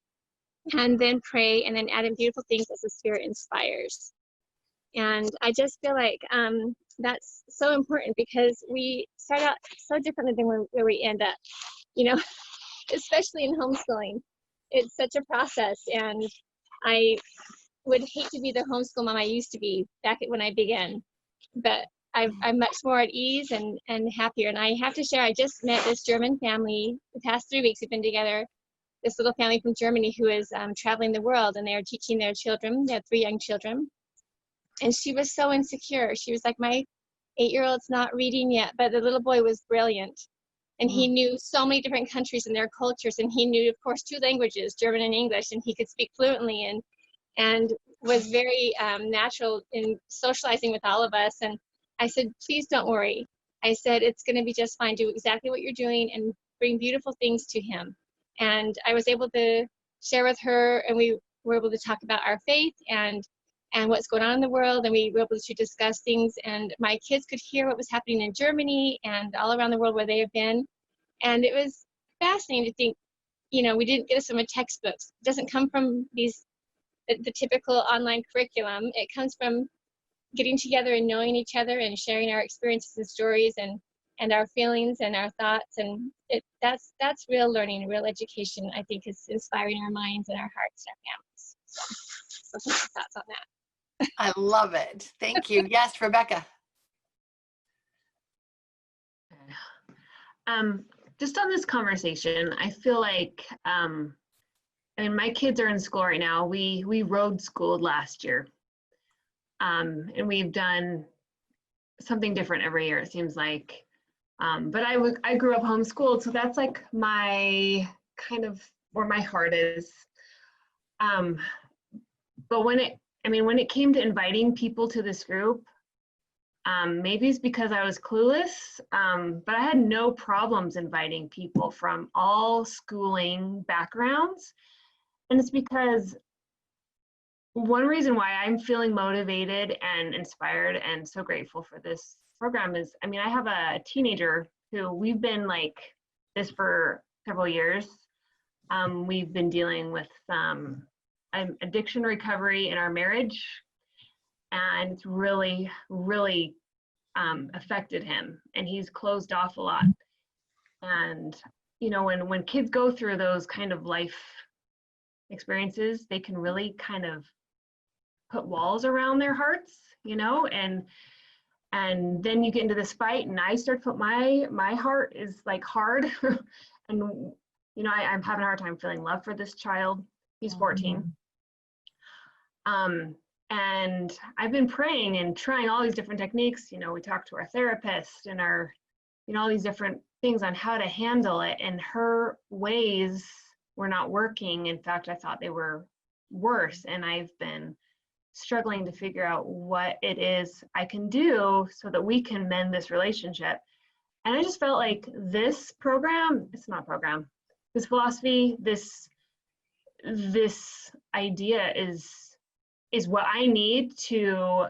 Speaker 8: and then pray, and then add in beautiful things as the Spirit inspires. And I just feel like that's so important, because we start out so differently than where we end up, especially in homeschooling. It's such a process, and I would hate to be the homeschool mom I used to be back when I began, but I'm much more at ease and happier. And I have to share, I just met this German family. The past 3 weeks we've been together, this little family from Germany who is traveling the world, and they are teaching their children. They have 3 young children. And she was so insecure. She was like, my 8-year-old's not reading yet, but the little boy was brilliant. And he knew so many different countries and their cultures. And he knew, of course, 2 languages, German and English, and he could speak fluently and was very natural in socializing with all of us. And I said, please don't worry. I said, it's going to be just fine. Do exactly what you're doing and bring beautiful things to him. And I was able to share with her, and we were able to talk about our faith and what's going on in the world, and we were able to discuss things, and my kids could hear what was happening in Germany and all around the world where they have been. And it was fascinating to think, you know, we didn't get this from a textbooks. It doesn't come from the typical online curriculum. It comes from getting together and knowing each other and sharing our experiences and stories and our feelings and our thoughts. And that's real learning, real education, I think, is inspiring our minds and our hearts and our families. So some thoughts on that.
Speaker 1: I love it. Thank you. Yes, Rebecca.
Speaker 6: Just on this conversation, I feel like, I mean, my kids are in school right now. We road schooled last year. And we've done something different every year, it seems like. But I grew up homeschooled, so that's like my kind of where my heart is. But when it came to inviting people to this group, maybe it's because I was clueless, but I had no problems inviting people from all schooling backgrounds. And it's because one reason why I'm feeling motivated and inspired and so grateful for this program is, I mean, I have a teenager who we've been like this for several years. We've been dealing with addiction recovery in our marriage, and it's really, really affected him, and he's closed off a lot. And, you know, when kids go through those kind of life experiences, they can really kind of put walls around their hearts, you know, and then you get into this fight, and I start to put my heart is like hard. And, you know, I'm having a hard time feeling love for this child. He's 14. And I've been praying and trying all these different techniques. You know, we talked to our therapist and our, you know, all these different things on how to handle it, and her ways were not working. In fact, I thought they were worse, and I've been struggling to figure out what it is I can do so that we can mend this relationship. And I just felt like this program, it's not a program, this philosophy, this idea is what I need to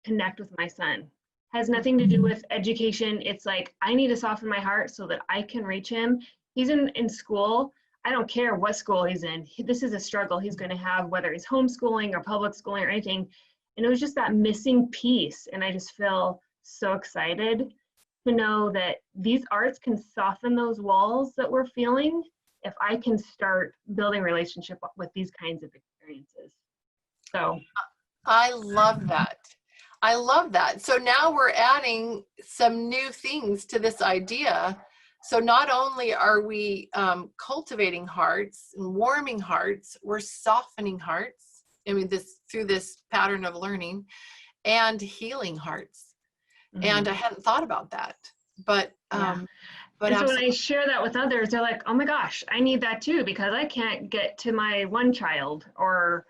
Speaker 6: connect with my son. Has nothing to do with education. It's like, I need to soften my heart so that I can reach him. He's in school. I don't care what school he's in. This is a struggle he's going to have, whether he's homeschooling or public schooling or anything. And it was just that missing piece. And I just feel so excited to know that these arts can soften those walls that we're feeling if I can start building relationship with these kinds of experiences. So
Speaker 1: I love that. I love that. So now we're adding some new things to this idea. So not only are we cultivating hearts and warming hearts, we're softening hearts. I mean, through this pattern of learning, and healing hearts. Mm-hmm. And I hadn't thought about that, but
Speaker 6: and so when I share that with others, they're like, "Oh my gosh, I need that too, because I can't get to my one child, or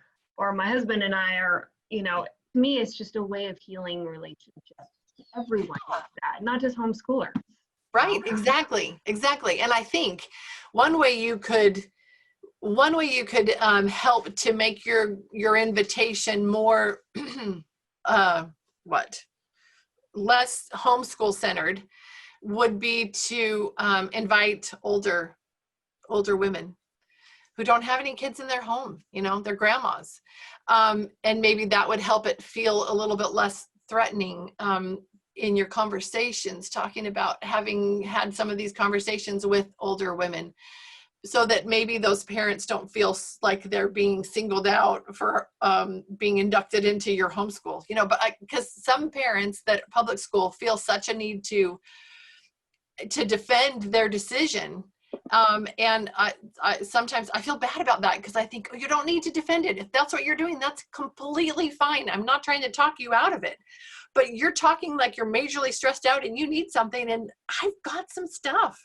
Speaker 6: my husband and I are, you know." To me, it's just a way of healing relationships. Everyone does that, not just homeschoolers.
Speaker 1: Right, exactly. And I think one way you could help to make your invitation more less homeschool centered would be to invite older women who don't have any kids in their home, you know, their grandmas. And maybe that would help it feel a little bit less threatening in your conversations, talking about having had some of these conversations with older women, so that maybe those parents don't feel like they're being singled out for being inducted into your homeschool, you know, but because some parents that public school feel such a need to defend their decision. And I sometimes I feel bad about that, because I think, oh, you don't need to defend it. If that's what you're doing, that's completely fine. I'm not trying to talk you out of it, but you're talking like you're majorly stressed out and you need something. And I've got some stuff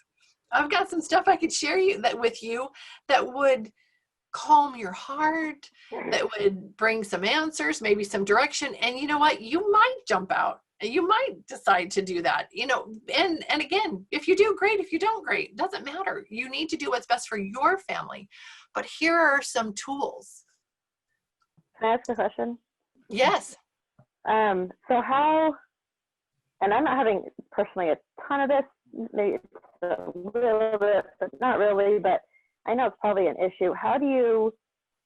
Speaker 1: I could share with you that would calm your heart, that would bring some answers, maybe some direction. And you know what? You might jump out You might decide to do that, you know, and again, if you do, great. If you don't, great. Doesn't matter. You need to do what's best for your family. But here are some tools.
Speaker 2: Can I ask a question?
Speaker 1: Yes.
Speaker 2: So how, and I'm not having personally a ton of this, maybe it's a little bit, but not really, but I know it's probably an issue. How do you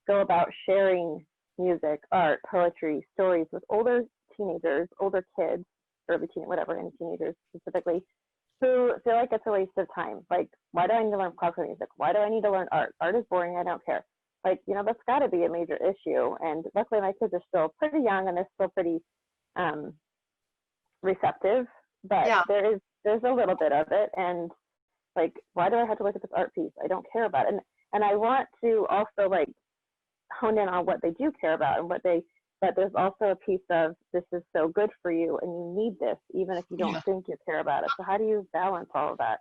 Speaker 2: go about sharing music, art, poetry, stories with older teenagers, older kids, early teen, whatever, and teenagers specifically, who feel like it's a waste of time? Like, why do I need to learn classical music? Why do I need to learn art? Art is boring, I don't care. Like, you know, that's got to be a major issue. And luckily my kids are still pretty young and they're still pretty receptive, but
Speaker 1: Yeah.
Speaker 2: there's a little bit of it. And like, why do I have to look at this art piece? I don't care about it. And I want to also like hone in on what they do care about and what they, but there's also a piece of this is so good for you and you need this, even if you don't think you care about it. So how do you balance all of that?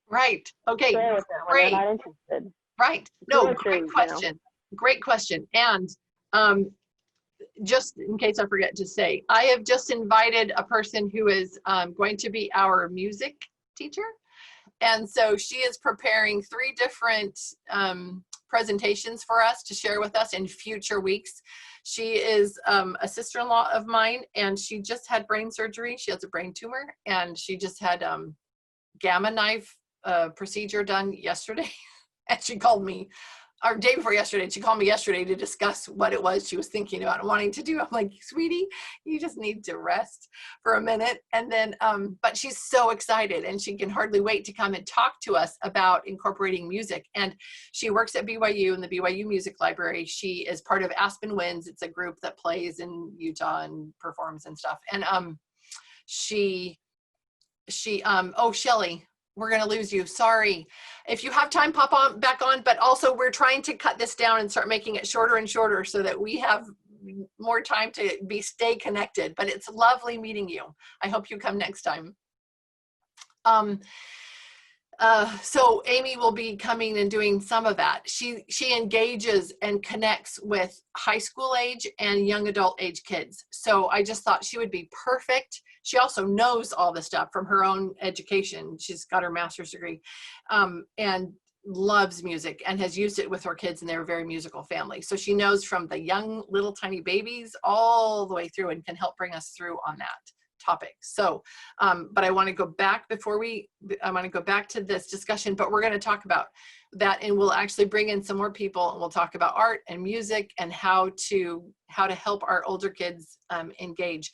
Speaker 1: Right. Okay.
Speaker 2: Share with them when they're not interested.
Speaker 1: Right. No,
Speaker 2: Poetry,
Speaker 1: great question. You know? Great question. And just in case I forget to say, I have just invited a person who is going to be our music teacher. And so she is preparing 3 different presentations for us to share with us in future weeks. She is a sister-in-law of mine, and she just had brain surgery. She has a brain tumor, and she just had gamma knife procedure done yesterday. And she called me, or day before yesterday, she called me yesterday to discuss what it was she was thinking about and wanting to do. I'm like, sweetie, you just need to rest for a minute. And then, but she's so excited and she can hardly wait to come and talk to us about incorporating music. And she works at BYU in the BYU Music Library. She is part of Aspen Winds. It's a group that plays in Utah and performs and stuff. And oh, Shelly, we're going to lose you. Sorry. If you have time, pop on back on, but also we're trying to cut this down and start making it shorter and shorter so that we have more time to stay connected, but it's lovely meeting you. I hope you come next time. So Aimee will be coming and doing some of that. She engages and connects with high school age and young adult age kids. So I just thought she would be perfect. She also knows all the stuff from her own education. She's got her master's degree and loves music and has used it with her kids, and they're a very musical family. So she knows from the young little tiny babies all the way through and can help bring us through on that topic. So, but I want to go back I want to go back to this discussion, but we're going to talk about that, and we'll actually bring in some more people, and we'll talk about art and music and how to help our older kids engage.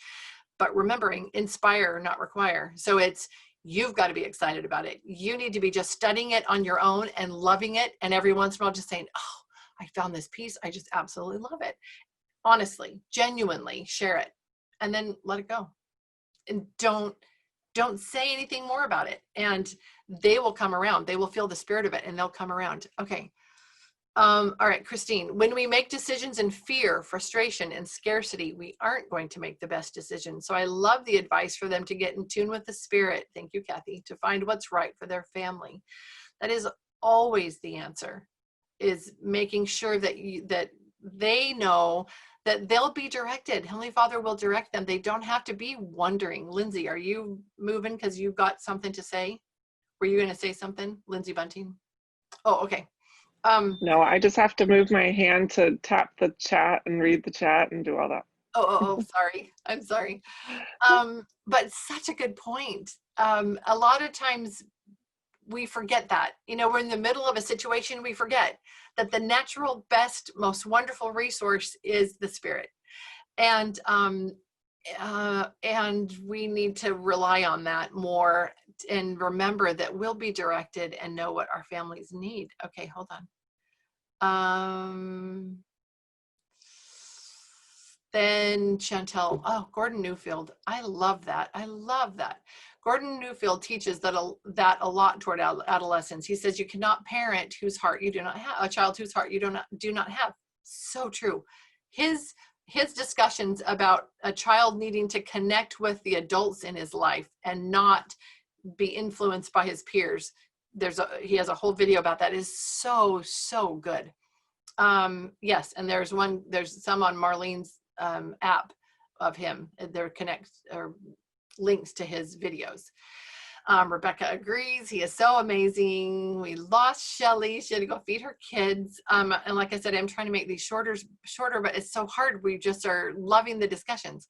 Speaker 1: But remembering, inspire, not require. So you've got to be excited about it. You need to be just studying it on your own and loving it. And every once in a while just saying, oh, I found this piece. I just absolutely love it. Honestly, genuinely share it and then let it go. And don't say anything more about it. And they will come around. They will feel the spirit of it and they'll come around. Okay. All right, Christine, when we make decisions in fear, frustration, and scarcity, we aren't going to make the best decision. So I love the advice for them to get in tune with the spirit. Thank you, Kathy, to find what's right for their family. That is always the answer, is making sure that that they know that they'll be directed. Heavenly Father will direct them. They don't have to be wondering. Lindsay, are you moving because you've got something to say? Were you going to say something, Lindsey Bunting? Oh, okay.
Speaker 7: No, I just have to move my hand to tap the chat and read the chat and do all that.
Speaker 1: Oh, sorry. I'm sorry. But such a good point. A lot of times we forget that, we're in the middle of a situation. We forget that the natural, best, most wonderful resource is the spirit. And we need to rely on that more and remember that we'll be directed and know what our families need. Okay, hold on. Then Chantel, Gordon Newfield. I love that. I love that. Gordon Newfield teaches that a lot toward adolescence. He says you cannot parent whose heart you do not have, a child whose heart you do not have. So true. His discussions about a child needing to connect with the adults in his life and not be influenced by his peers. He has a whole video about that. It is so good. Yes, and there's some on Marlene's app of him. They're links to his videos. Rebecca agrees. He is so amazing. We lost Shelly. She had to go feed her kids. And like I said, I'm trying to make these shorter, but it's so hard. We just are loving the discussions.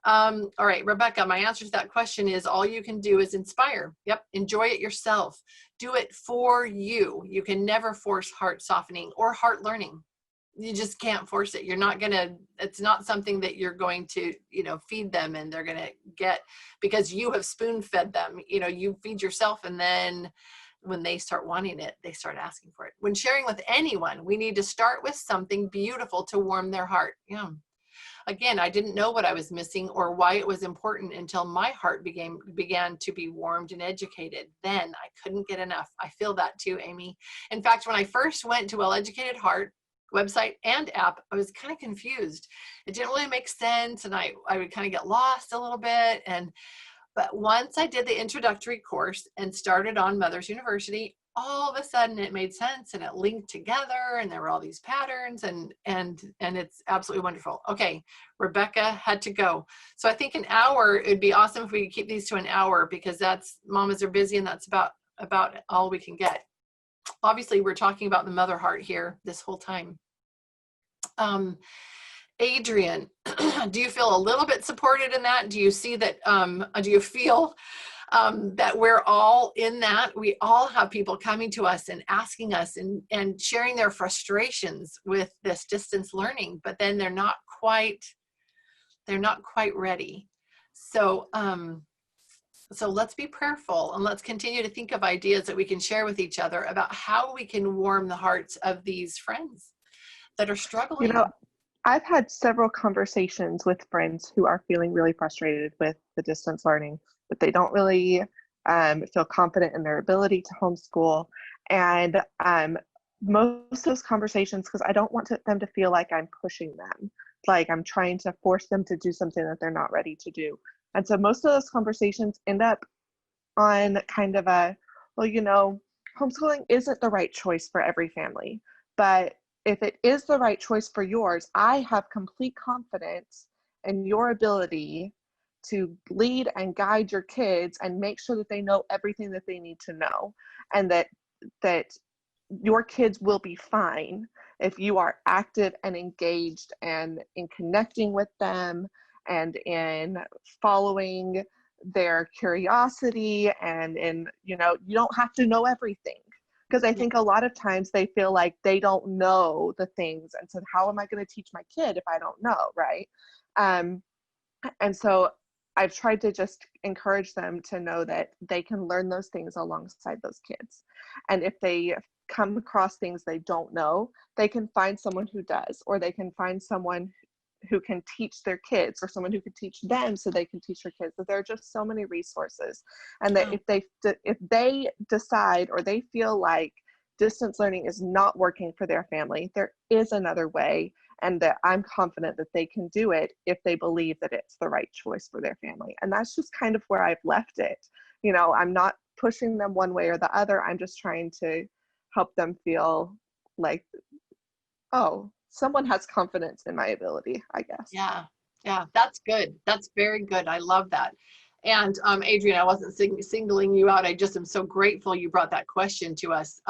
Speaker 1: All right, Rebecca, my answer to that question is all you can do is inspire. Yep. Enjoy it yourself. Do it for you. You can never force heart softening or heart learning. You just can't force it. You're not going to, it's not something that you're going to, you know, feed them and they're going to get because you have spoon fed them. You know, you feed yourself and then when they start wanting it, they start asking for it. When sharing with anyone, we need to start with something beautiful to warm their heart. Yeah. Again, I didn't know what I was missing or why it was important until my heart began to be warmed and educated. Then I couldn't get enough. I feel that too, Aimee. In fact, when I first went to Well Educated Heart website and app, I was kind of confused. It didn't really make sense and I would kind of get lost a little bit. But once I did the introductory course and started on Mother's University, all of a sudden it made sense and it linked together and there were all these patterns and it's absolutely wonderful. Okay, Rebecca had to go. So I think an hour, it'd be awesome if we could keep these to an hour because that's, mamas are busy and that's about all we can get. Obviously we're talking about the mother heart here this whole time. Adrian, do you feel a little bit supported in that? Do you see that, do you feel that we're all in that? We all have people coming to us and asking us and sharing their frustrations with this distance learning, but then they're not quite ready. So, so let's be prayerful and let's continue to think of ideas that we can share with each other about how we can warm the hearts of these friends that are struggling.
Speaker 7: You know, I've had several conversations with friends who are feeling really frustrated with the distance learning, but they don't really feel confident in their ability to homeschool. And most of those conversations, because I don't want them to feel like I'm pushing them, like I'm trying to force them to do something that they're not ready to do. And so most of those conversations end up on kind of a, well, you know, homeschooling isn't the right choice for every family, but if it is the right choice for yours, I have complete confidence in your ability to lead and guide your kids and make sure that they know everything that they need to know, and that your kids will be fine if you are active and engaged and in connecting with them and in following their curiosity and in, you know, you don't have to know everything. Because I think a lot of times they feel like they don't know the things. And so how am I going to teach my kid if I don't know, right? And so I've tried to just encourage them to know that they can learn those things alongside those kids. And if they come across things they don't know, they can find someone who does, or they can find someone who can teach their kids, or someone who can teach them so they can teach their kids. That there are just so many resources, and that if they decide or they feel like distance learning is not working for their family, there is another way, and that I'm confident that they can do it if they believe that it's the right choice for their family. And that's just kind of where I've left it. You know, I'm not pushing them one way or the other. I'm just trying to help them feel like, oh, someone has confidence in my ability, I guess.
Speaker 1: Yeah, that's good. That's very good. I love that. And Adrian, I wasn't singling you out. I just am so grateful you brought that question to us.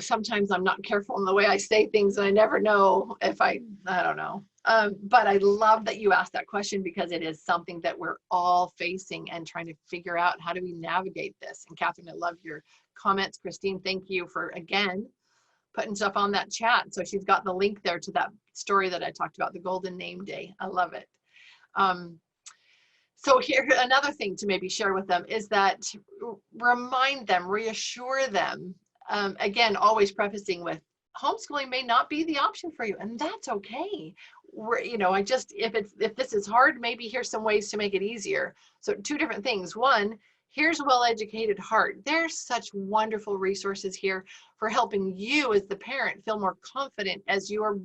Speaker 1: Sometimes I'm not careful in the way I say things, and I never know if I don't know. But I love that you asked that question, because it is something that we're all facing and trying to figure out, how do we navigate this? And Kathryn, I love your comments. Christine, thank you for, again, putting stuff on that chat. So she's got the link there to that story that I talked about, the Golden Name Day. I love it. So here, another thing to maybe share with them is that remind them, reassure them, again, always prefacing with, homeschooling may not be the option for you, and that's okay. You know, if this is hard, maybe here's some ways to make it easier. So two different things. One, here's Well Educated Heart. There's such wonderful resources here for helping you as the parent feel more confident as you're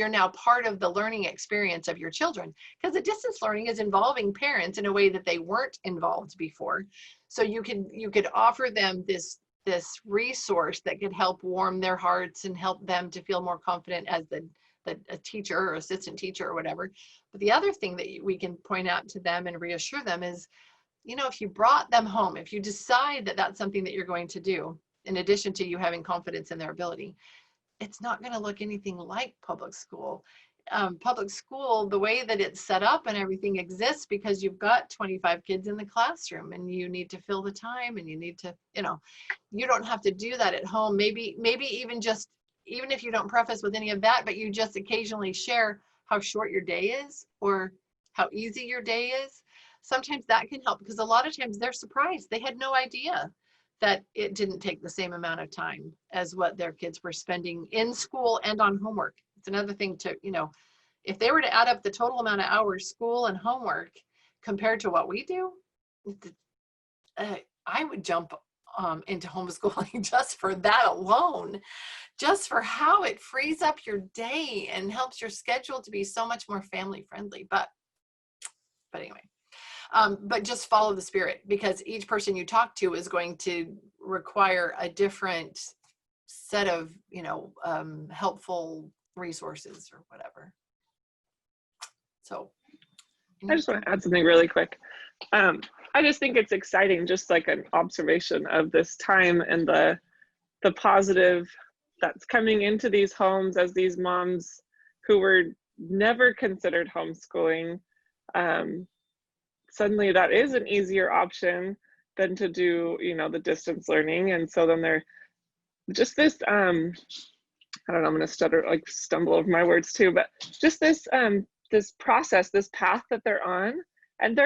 Speaker 1: now part of the learning experience of your children. Because the distance learning is involving parents in a way that they weren't involved before. So you could offer them this resource that could help warm their hearts and help them to feel more confident as a teacher or assistant teacher or whatever. But the other thing that we can point out to them and reassure them is, if you brought them home, if you decide that that's something that you're going to do, in addition to you having confidence in their ability, it's not going to look anything like public school. Public school, the way that it's set up and everything exists because you've got 25 kids in the classroom and you need to fill the time and you need to, you don't have to do that at home. Maybe even if you don't preface with any of that, but you just occasionally share how short your day is or how easy your day is. Sometimes that can help, because a lot of times they're surprised. They had no idea that it didn't take the same amount of time as what their kids were spending in school and on homework. It's another thing to, if they were to add up the total amount of hours school and homework compared to what we do, I would jump into homeschooling just for that alone, just for how it frees up your day and helps your schedule to be so much more family friendly. But anyway. But just follow the spirit, because each person you talk to is going to require a different set of, helpful resources or whatever. So.
Speaker 9: I just want to add something really quick. I just think it's exciting, just like an observation of this time and the positive that's coming into these homes as these moms who were never considered homeschooling. Suddenly that is an easier option than to do, the distance learning. And so then they're just this, I don't know, I'm going to stumble over my words too, but just this process, this path that they're on, and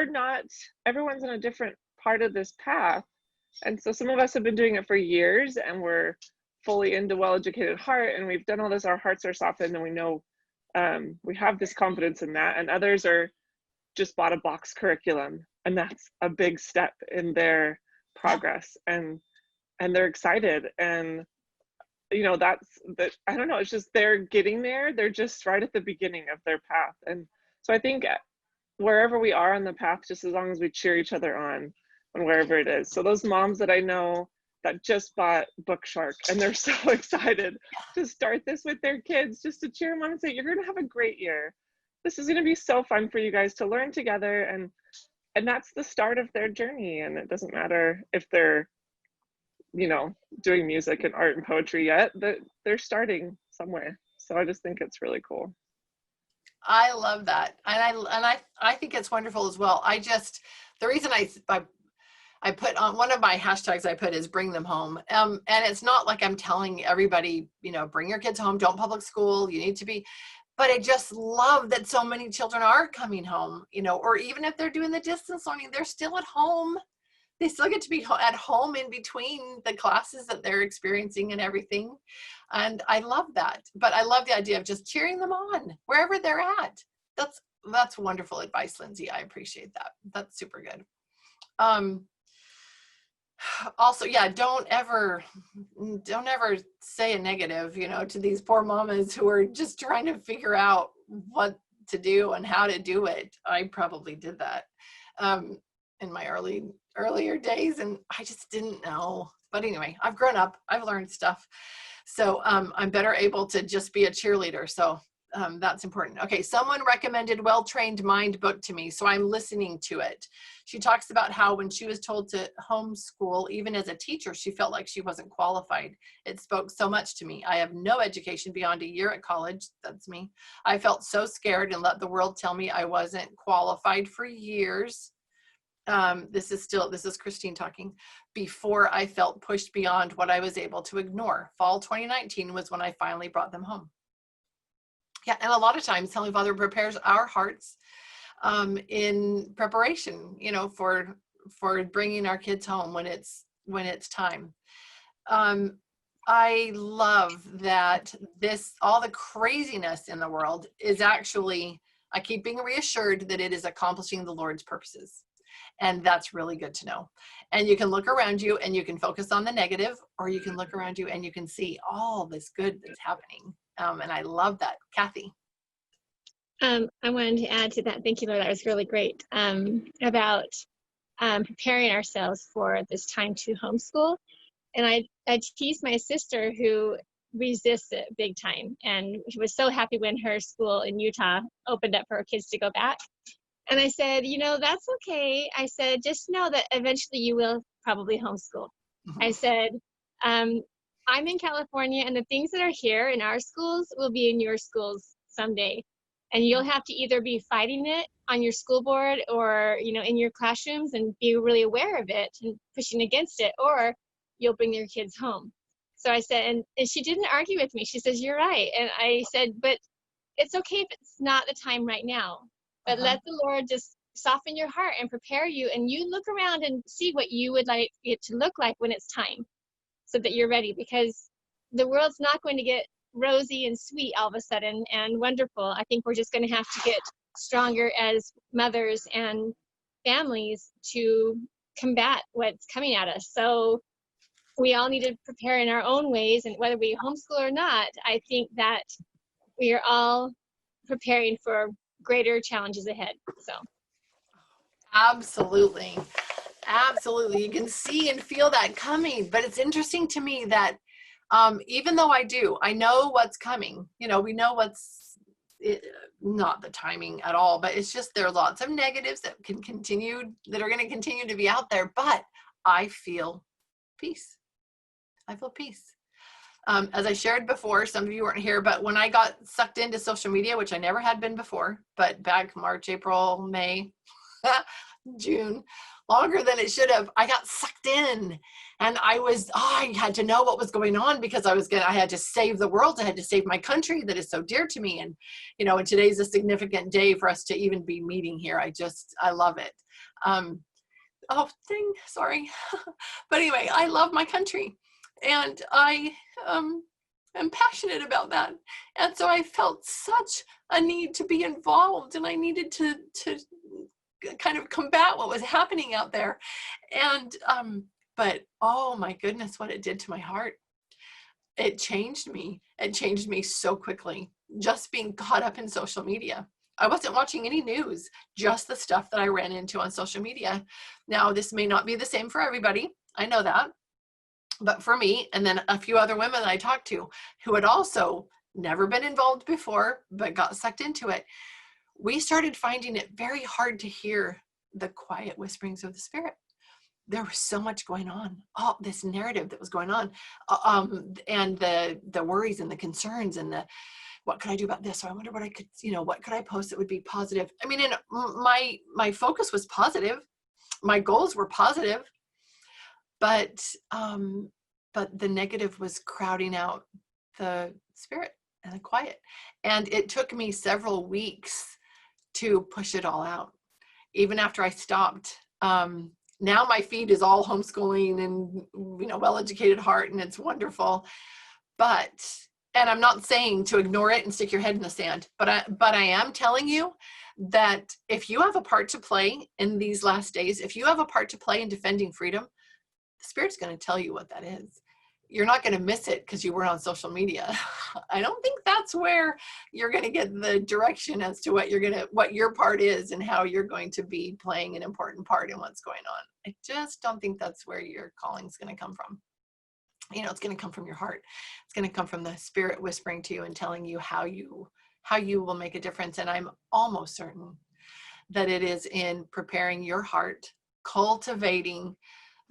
Speaker 9: everyone's in a different part of this path. And so some of us have been doing it for years and we're fully into Well-Educated Heart and we've done all this, our hearts are softened and we know, we have this confidence in that, and others are just bought a box curriculum, and that's a big step in their progress, and they're excited, and I don't know, it's just they're getting there, they're just right at the beginning of their path. And so I think wherever we are on the path, just as long as we cheer each other on wherever it is. So those moms that I know that just bought Bookshark and they're so excited to start this with their kids, just to cheer them on and say, you're going to have a great year. This is going to be so fun for you guys to learn together. And that's the start of their journey. And it doesn't matter if they're, doing music and art and poetry yet, that they're starting somewhere. So I just think it's really cool.
Speaker 1: I love that. And I think it's wonderful as well. The reason I put on one of my hashtags I put is bring them home. And it's not like I'm telling everybody, bring your kids home, don't public school, you need to be. But I just love that so many children are coming home, or even if they're doing the distance learning, they're still at home. They still get to be at home in between the classes that they're experiencing and everything. And I love that. But I love the idea of just cheering them on wherever they're at. That's wonderful advice, Lindsey. I appreciate that. That's super good. Also, yeah, don't ever say a negative, to these poor mamas who are just trying to figure out what to do and how to do it. I probably did that in my earlier days, and I just didn't know. But anyway, I've grown up, I've learned stuff. So I'm better able to just be a cheerleader. So that's important. Okay, someone recommended Well-Trained Mind book to me, so I'm listening to it. She talks about how when she was told to homeschool, even as a teacher, she felt like she wasn't qualified. It spoke so much to me. I have no education beyond a year at college. That's me. I felt so scared and let the world tell me I wasn't qualified for years. This is Christine talking, before I felt pushed beyond what I was able to ignore. Fall 2019 was when I finally brought them home. Yeah, and a lot of times Heavenly Father prepares our hearts in preparation, for bringing our kids home when it's time. I love that all the craziness in the world is actually, I keep being reassured that it is accomplishing the Lord's purposes. And that's really good to know. And you can look around you and you can focus on the negative, or you can look around you and you can see all this good that's happening. And I love that. Kathy.
Speaker 8: I wanted to add to that. Thank you, Laura. That was really great. About preparing ourselves for this time to homeschool. And I teased my sister, who resists it big time. And she was so happy when her school in Utah opened up for her kids to go back. And I said, you know, that's okay. I said, just know that eventually you will probably homeschool. I said, I'm in California, and the things that are here in our schools will be in your schools someday. And you'll have to either be fighting it on your school board or, you know, in your classrooms and be really aware of it and pushing against it, or you'll bring your kids home. So I said, and she didn't argue with me. She says, you're right. And I said, but it's okay if it's not the time right now, but let the Lord just soften your heart and prepare you. And you look around and see what you would like it to look like when it's time, so that you're ready, because the world's not going to get rosy and sweet all of a sudden and wonderful. I think we're just going to have to get stronger as mothers and families to combat what's coming at us. So we all need to prepare in our own ways, and whether we homeschool or not, I think that we are all preparing for greater challenges ahead. So
Speaker 1: absolutely. Absolutely. You can see and feel that coming. But it's interesting to me that even though I know what's coming, you know, we know not the timing at all, but it's just there are lots of negatives that are going to continue to be out there. But I feel peace. I feel peace. As I shared before, some of you weren't here, but when I got sucked into social media, which I never had been before, but back March, April, May, June, longer than it should have, I got sucked in, and I had to know what was going on, because I had to save the world. I had to save my country that is so dear to me. And, you know, and today's a significant day for us to even be meeting here. I love it. Sorry. But anyway, I love my country, and I am passionate about that. And so I felt such a need to be involved, and I needed to kind of combat what was happening out there. And but oh my goodness, what it did to my heart. It changed me. It changed me so quickly, just being caught up in social media. I wasn't watching any news, just the stuff that I ran into on social media. Now, this may not be the same for everybody. I know that. But for me, and then a few other women that I talked to who had also never been involved before, but got sucked into it, we started finding it very hard to hear the quiet whisperings of the Spirit. There was so much going on, this narrative that was going on, and the worries and the concerns and what could I do about this? So I wonder what I could, what could I post that would be positive? I mean, and my focus was positive. My goals were positive, but the negative was crowding out the Spirit and the quiet. And it took me several weeks to push it all out. Even after I stopped, now my feed is all homeschooling and, well-educated heart, and it's wonderful. And I'm not saying to ignore it and stick your head in the sand, but I am telling you that if you have a part to play in these last days, if you have a part to play in defending freedom, the Spirit's going to tell you what that is. You're not going to miss it because you were on social media. I don't think that's where you're going to get the direction as to what your part is and how you're going to be playing an important part in what's going on. I just don't think that's where your calling is going to come from. It's going to come from your heart. It's going to come from the Spirit whispering to you and telling you how you will make a difference. And I'm almost certain that it is in preparing your heart, cultivating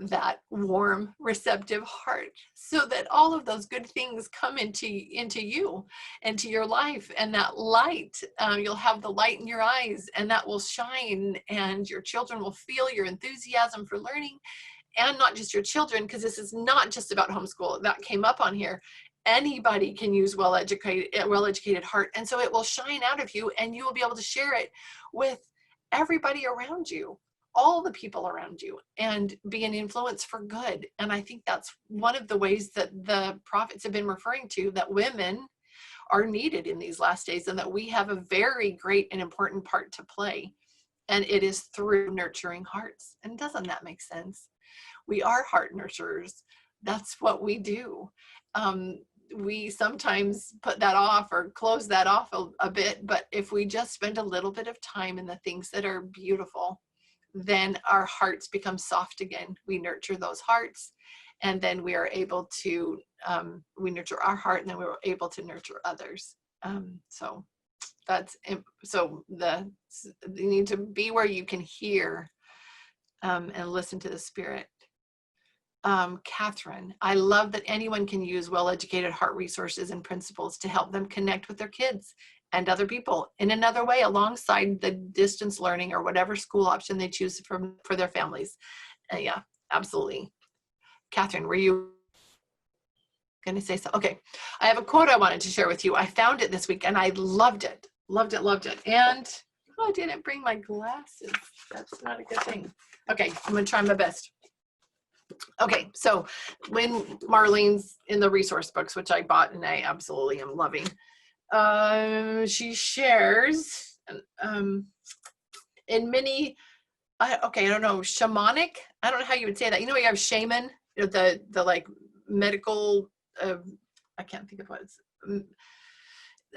Speaker 1: that warm, receptive heart, so that all of those good things come into you, into your life, and that light, you'll have the light in your eyes, and that will shine, and your children will feel your enthusiasm for learning. And not just your children, because this is not just about homeschool. That came up on here. Anybody can use well-educated heart, and so it will shine out of you, and you will be able to share it with everybody around you, all the people around you, and be an influence for good. And I think that's one of the ways that the prophets have been referring to, that women are needed in these last days, and that we have a very great and important part to play. And it is through nurturing hearts. And doesn't that make sense? We are heart nurturers. That's what we do. We sometimes put that off or close that off a bit, but if we just spend a little bit of time in the things that are beautiful, then our hearts become soft again. We nurture those hearts, And then we are able to, we nurture our heart, and then we were able to nurture others. So that's, so you need to be where you can hear and listen to the Spirit. Kathryn, I love that anyone can use well-educated heart resources and principles to help them connect with their kids and other people in another way alongside the distance learning or whatever school option they choose for their families. Yeah, absolutely. Kathryn, were you going to say so? Okay, I have a quote I wanted to share with you. I found it this week and I loved it, loved it, loved it. And I didn't bring my glasses. That's not a good thing. Okay, I'm going to try my best. Okay, so when Marlene's in the resource books, which I bought and I absolutely am loving, she shares in many, I don't know, shamanic, I don't know how you would say that. You know, you have shaman, you know, the like medical, I can't think of what it's,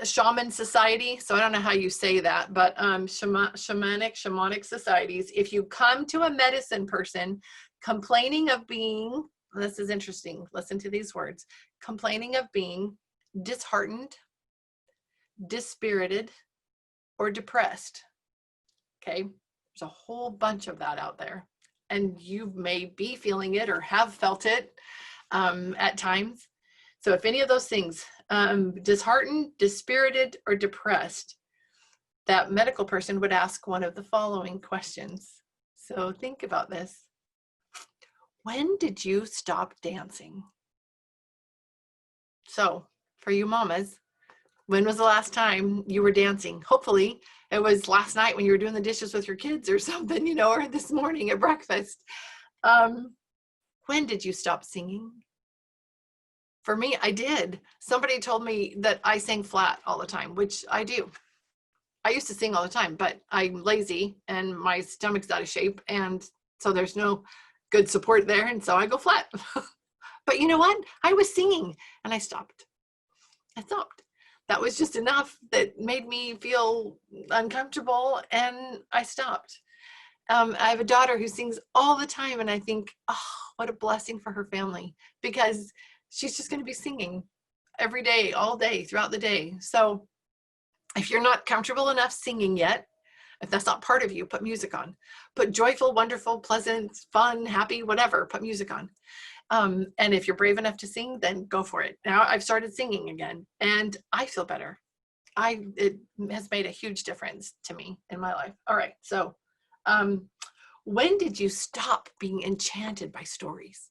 Speaker 1: a shaman society. So I don't know how you say that, but shamanic societies, if you come to a medicine person complaining of being, this is interesting, listen to these words, complaining of being disheartened, dispirited, or depressed. Okay, there's a whole bunch of that out there. And you may be feeling it or have felt it at times. So if any of those things, disheartened, dispirited, or depressed, that medical person would ask one of the following questions. So think about this. When did you stop dancing? So for you mamas, when was the last time you were dancing? Hopefully it was last night when you were doing the dishes with your kids or something, you know, or this morning at breakfast. When did you stop singing? For me, I did. Somebody told me that I sang flat all the time, which I do. I used to sing all the time, but I'm lazy and my stomach's out of shape. And so there's no good support there. And so I go flat. But you know what? I was singing and I stopped. I stopped. That was just enough that made me feel uncomfortable and I stopped. I have a daughter who sings all the time and I think, oh, what a blessing for her family, because she's just going to be singing every day, all day, throughout the day. So if you're not comfortable enough singing yet, if that's not part of you, put music on. Put joyful, wonderful, pleasant, fun, happy, whatever, put music on. And if you're brave enough to sing, then go for it. Now I've started singing again and I feel better. It has made a huge difference to me in my life. All right. So when did you stop being enchanted by stories?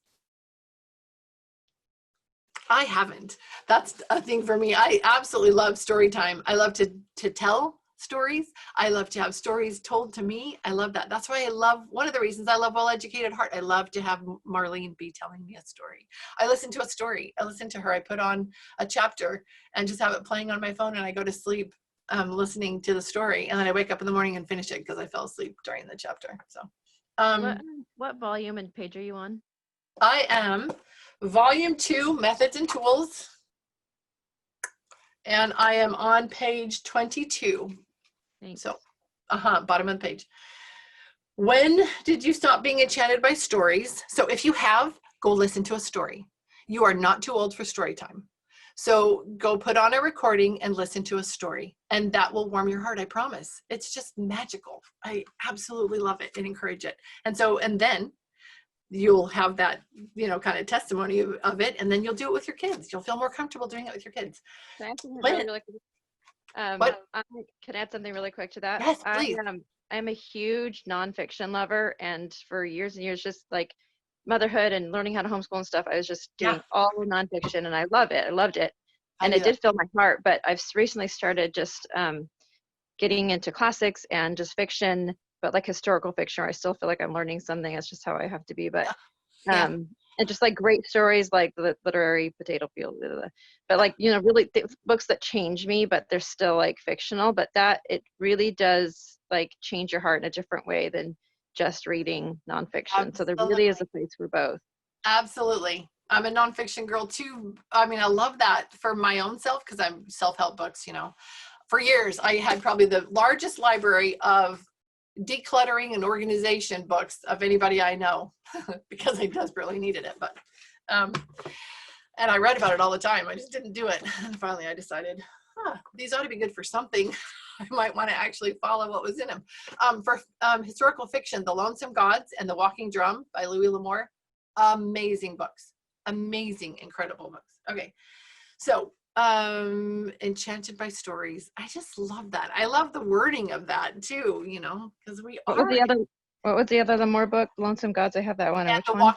Speaker 1: I haven't. That's a thing for me. I absolutely love story time. I love to tell stories. I love to have stories told to me. I love that. That's why I love, one of the reasons I love Well-Educated Heart. I love to have Marlene be telling me a story. I listen to a story. I listen to her. I put on a chapter and just have it playing on my phone and I go to sleep listening to the story. And then I wake up in the morning and finish it because I fell asleep during the chapter. So
Speaker 10: what volume and page are you on?
Speaker 1: I am volume 2, Methods and Tools. And I am on page 22.
Speaker 10: Thanks.
Speaker 1: So, bottom of the page. When did you stop being enchanted by stories? So if you have, go listen to a story. You are not too old for story time. So go put on a recording and listen to a story. And that will warm your heart, I promise. It's just magical. I absolutely love it and encourage it. And then you'll have that, you know, kind of testimony of it, and then you'll do it with your kids. You'll feel more comfortable doing it with your kids.
Speaker 10: Can I add something really quick? Can I add something really quick to that?
Speaker 1: Yes, please.
Speaker 10: I'm a huge nonfiction lover, and for years and years, just like motherhood and learning how to homeschool and stuff, I was just doing all nonfiction, and I love it. I loved it, and it did fill my heart. But I've recently started just getting into classics and just fiction, but like historical fiction, where I still feel like I'm learning something. That's just how I have to be. But and just like great stories, like the literary potato field, but like, you know, really books that change me, but they're still like fictional, but that it really does like change your heart in a different way than just reading nonfiction. Absolutely. So there really is a place for both.
Speaker 1: Absolutely. I'm a nonfiction girl too. I mean, I love that for my own self, because I'm self-help books, you know. For years, I had probably the largest library of decluttering and organization books of anybody I know because I desperately needed it. But And I read about it all the time. I just didn't do it. And finally I decided, these ought to be good for something. I might want to actually follow what was in them. For historical fiction, The Lonesome Gods and The Walking Drum by Louis L'Amour, amazing books, amazing, incredible books. Okay, so Enchanted by Stories. I just love that. I love the wording of that too, you know, because we
Speaker 10: What
Speaker 1: are.
Speaker 10: was the other L'Amour book? Lonesome Gods. I have that one. And which one?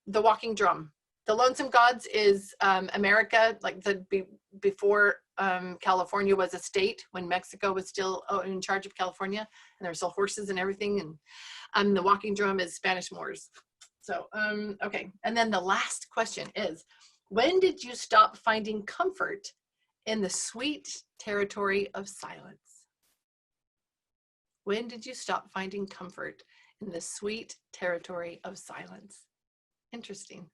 Speaker 1: The Walking Drum. The Lonesome Gods is America, like before California was a state, when Mexico was still in charge of California, and there's still horses and everything. And the Walking Drum is Spanish Moors. So, okay. And then the last question is, when did you stop finding comfort in the sweet territory of silence? When did you stop finding comfort in the sweet territory of silence? Interesting.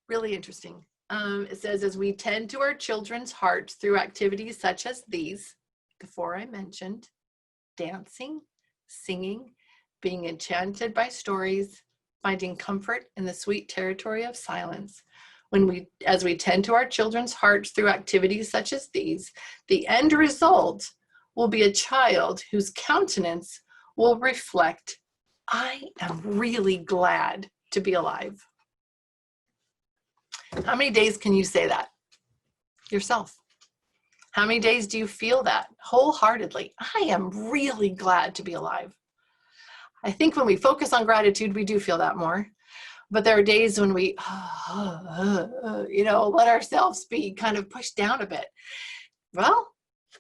Speaker 1: Really interesting. It says, as we tend to our children's hearts through activities such as these, the four I mentioned, dancing, singing, being enchanted by stories, finding comfort in the sweet territory of silence. As we tend to our children's hearts through activities such as these, the end result will be a child whose countenance will reflect, I am really glad to be alive. How many days can you say that yourself? How many days do you feel that wholeheartedly? I am really glad to be alive. I think when we focus on gratitude, we do feel that more. But there are days when we, let ourselves be kind of pushed down a bit. Well,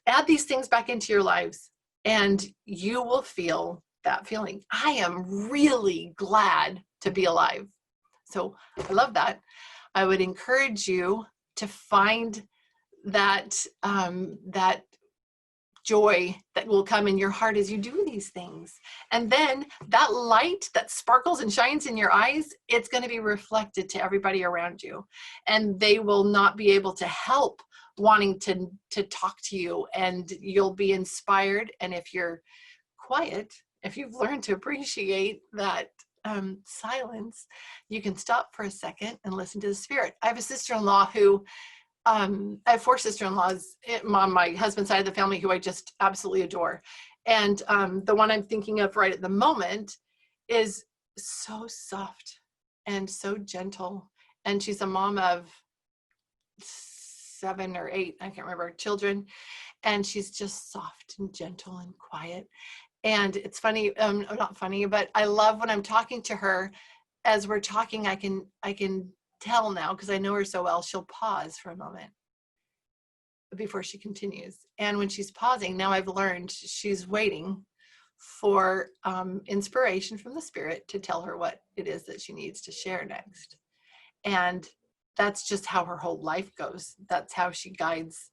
Speaker 1: add these things back into your lives and you will feel that feeling. I am really glad to be alive. So I love that. I would encourage you to find that that joy that will come in your heart as you do these things. And then that light that sparkles and shines in your eyes, it's going to be reflected to everybody around you. And they will not be able to help wanting to talk to you, and you'll be inspired. And if you're quiet, if you've learned to appreciate that silence, you can stop for a second and listen to the spirit. I have a sister-in-law who, I have four sister-in-laws on my husband's side of the family who I just absolutely adore. And the one I'm thinking of right at the moment is so soft and so gentle. And she's a mom of 7 or 8, I can't remember, children. And she's just soft and gentle and quiet. And it's funny, not funny, but I love when I'm talking to her. As we're talking, I can tell now, because I know her so well, she'll pause for a moment before she continues. And when she's pausing, now I've learned she's waiting for inspiration from the spirit to tell her what it is that she needs to share next. And that's just how her whole life goes. That's how she guides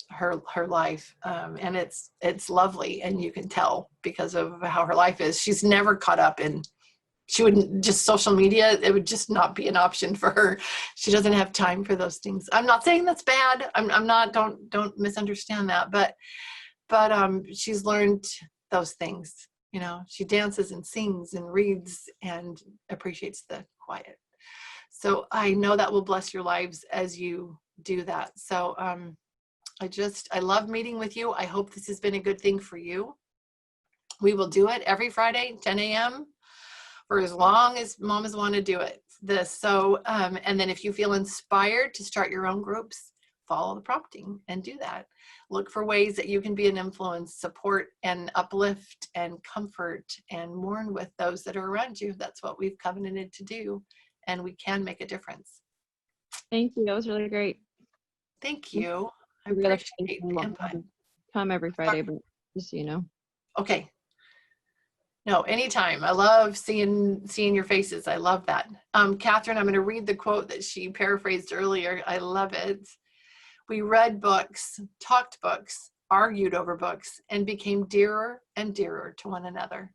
Speaker 1: her life, and it's lovely, and you can tell because of how her life is. She's never caught up in, she wouldn't, just social media, it would just not be an option for her. She doesn't have time for those things. I'm not saying that's bad. I'm not, don't misunderstand that, but she's learned those things. You know, she dances and sings and reads and appreciates the quiet. So I know that will bless your lives as you do that. So I love meeting with you. I hope this has been a good thing for you. We will do it every Friday, 10 a.m. for as long as mamas want to do it. And then if you feel inspired to start your own groups, follow the prompting and do that. Look for ways that you can be an influence, support and uplift and comfort and mourn with those that are around you. That's what we've covenanted to do, and we can make a difference.
Speaker 10: Thank you. That was really great.
Speaker 1: Thank you. I appreciate the input.
Speaker 10: Come every Friday, but just so you know.
Speaker 1: Okay. No, anytime. I love seeing your faces. I love that. Kathryn, I'm going to read the quote that she paraphrased earlier. I love it. We read books, talked books, argued over books, and became dearer and dearer to one another.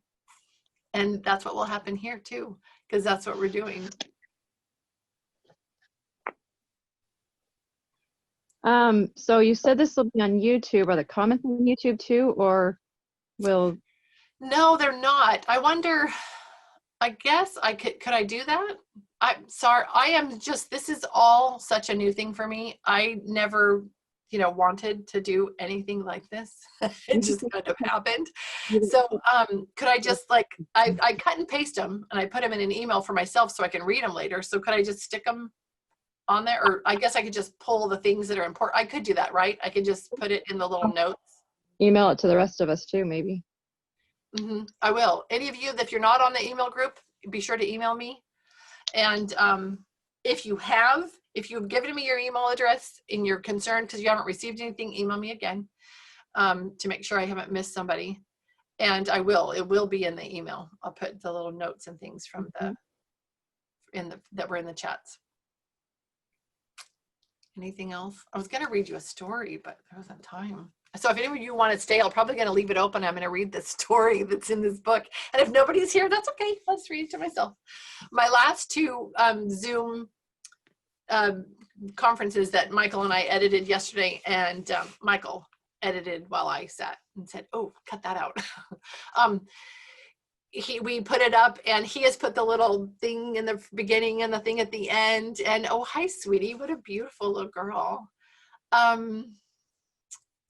Speaker 1: And that's what will happen here too, because that's what we're doing.
Speaker 10: So you said this will be on YouTube. Are the comments on YouTube too, or will?
Speaker 1: No, they're not. I wonder, I guess could I do that? I'm sorry. I am just, this is all such a new thing for me. I never, wanted to do anything like this. It just kind of happened. So could I just I cut and paste them and I put them in an email for myself so I can read them later. So could I just stick them on there? Or I guess I could just pull the things that are important. I could do that, right? I could just put it in the little notes.
Speaker 10: Email it to the rest of us too, maybe.
Speaker 1: I will. Any of you, if you're not on the email group, be sure to email me. And if you've given me your email address and you're concerned because you haven't received anything, email me again to make sure I haven't missed somebody. And it will be in the email. I'll put the little notes and things from that were in the chats. Anything else? I was going to read you a story, but there wasn't time. So if any of you want to stay, I'm probably going to leave it open. I'm going to read the story that's in this book. And if nobody's here, that's okay. Let's read it to myself. My last two Zoom conferences that Michael and I edited yesterday, and Michael edited while I sat and said, oh, cut that out. We put it up, and he has put the little thing in the beginning and the thing at the end. And oh, hi, sweetie. What a beautiful little girl.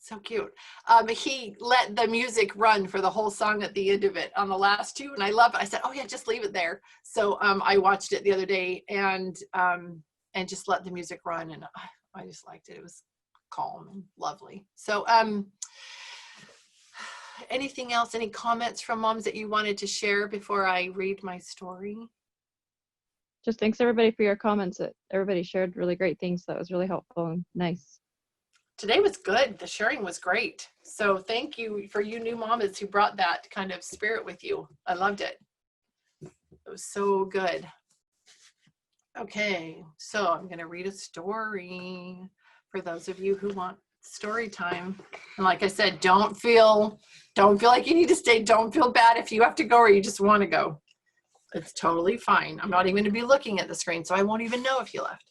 Speaker 1: So cute. He let the music run for the whole song at the end of it on the last two, and I love it. I said, oh yeah, just leave it there. So I watched it the other day and just let the music run, and I just liked it. It was calm and lovely. So anything else, any comments from moms that you wanted to share before I read my story?
Speaker 10: Just thanks everybody for your comments. Everybody shared really great things. That was really helpful and nice.
Speaker 1: Today was good. The sharing was great. So thank you for you new mamas who brought that kind of spirit with you. I loved it. It was so good. Okay, so I'm going to read a story for those of you who want story time. And like I said, don't feel like you need to stay. Don't feel bad if you have to go or you just want to go. It's totally fine. I'm not even going to be looking at the screen, so I won't even know if you left.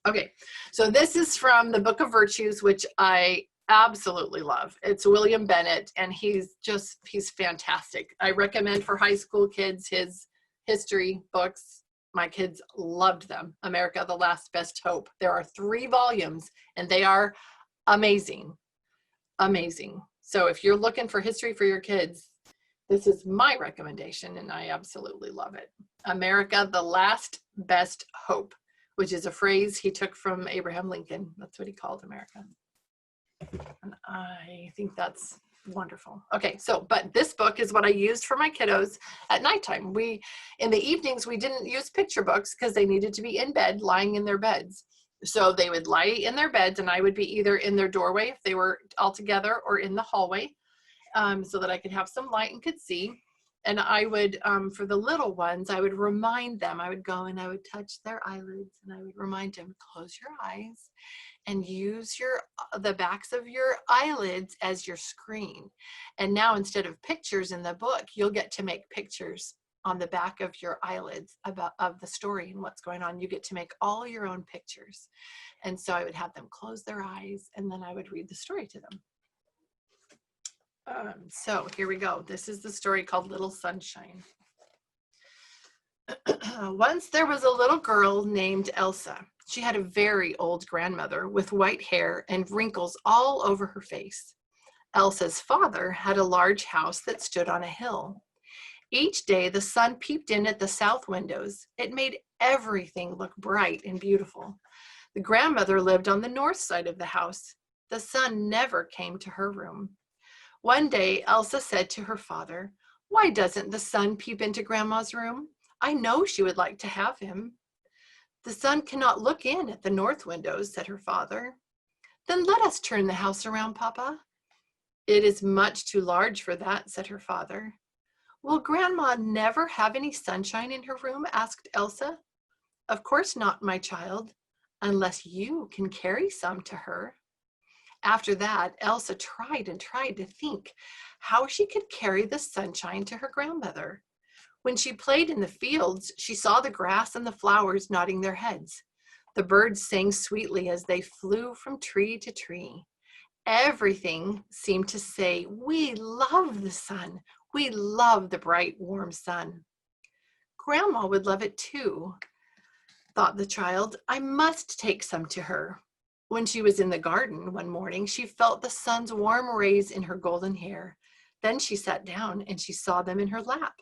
Speaker 1: Okay, so this is from the Book of Virtues, which I absolutely love. It's William Bennett, and he's fantastic. I recommend for high school kids his history books. My kids loved them. America, the Last Best Hope. There are 3 volumes, and they are amazing. Amazing. So if you're looking for history for your kids, this is my recommendation, and I absolutely love it. America, the Last Best Hope, which is a phrase he took from Abraham Lincoln. That's what he called America. And I think that's wonderful. Okay, so, but this book is what I used for my kiddos at nighttime. In the evenings, we didn't use picture books because they needed to be in bed, lying in their beds. So they would lie in their beds, and I would be either in their doorway if they were all together, or in the hallway, so that I could have some light and could see. And I would, for the little ones, I would remind them. I would go and I would touch their eyelids, and I would remind them, close your eyes and use the backs of your eyelids as your screen. And now, instead of pictures in the book, you'll get to make pictures on the back of your eyelids of the story and what's going on. You get to make all your own pictures. And so I would have them close their eyes, and then I would read the story to them. So here we go. This is the story called Little Sunshine. Once there was a little girl named Elsa. She had a very old grandmother with white hair and wrinkles all over her face. Elsa's father had a large house that stood on a hill. Each day the sun peeped in at the south windows. It made everything look bright and beautiful. The grandmother lived on the north side of the house. The sun never came to her room. One day, Elsa said to her father, "Why doesn't the sun peep into Grandma's room? I know she would like to have him." "The sun cannot look in at the north windows," said her father. "Then let us turn the house around, Papa." "It is much too large for that," said her father. "Will Grandma never have any sunshine in her room?" asked Elsa. "Of course not, my child, unless you can carry some to her." After that, Elsa tried and tried to think how she could carry the sunshine to her grandmother. When she played in the fields, she saw the grass and the flowers nodding their heads. The birds sang sweetly as they flew from tree to tree. Everything seemed to say, "We love the sun. We love the bright, warm sun." Grandma would love it too. thought the child. I must take some to her. When she was in the garden one morning, she felt the sun's warm rays in her golden hair. Then she sat down and she saw them in her lap.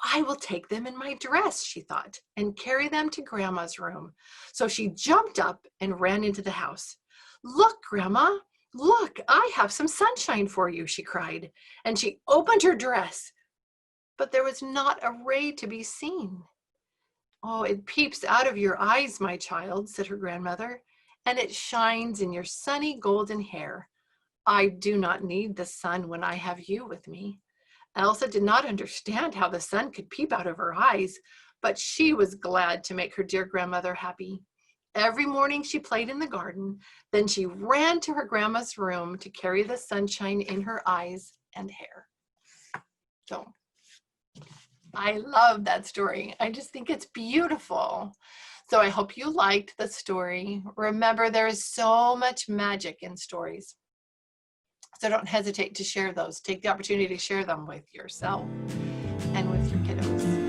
Speaker 1: I will take them in my dress, she thought, and carry them to Grandma's room. So she jumped up and ran into the house. Look, Grandma, look, I have some sunshine for you, she cried. And she opened her dress, but there was not a ray to be seen. Oh, it peeps out of your eyes, my child, said her grandmother, and it shines in your sunny golden hair. I do not need the sun when I have you with me. Elsa did not understand how the sun could peep out of her eyes, but she was glad to make her dear grandmother happy. Every morning she played in the garden, then she ran to her grandma's room to carry the sunshine in her eyes and hair. So I love that story. I just think it's beautiful. So I hope you liked the story. Remember, there is so much magic in stories. So don't hesitate to share those. Take the opportunity to share them with yourself and with your kiddos.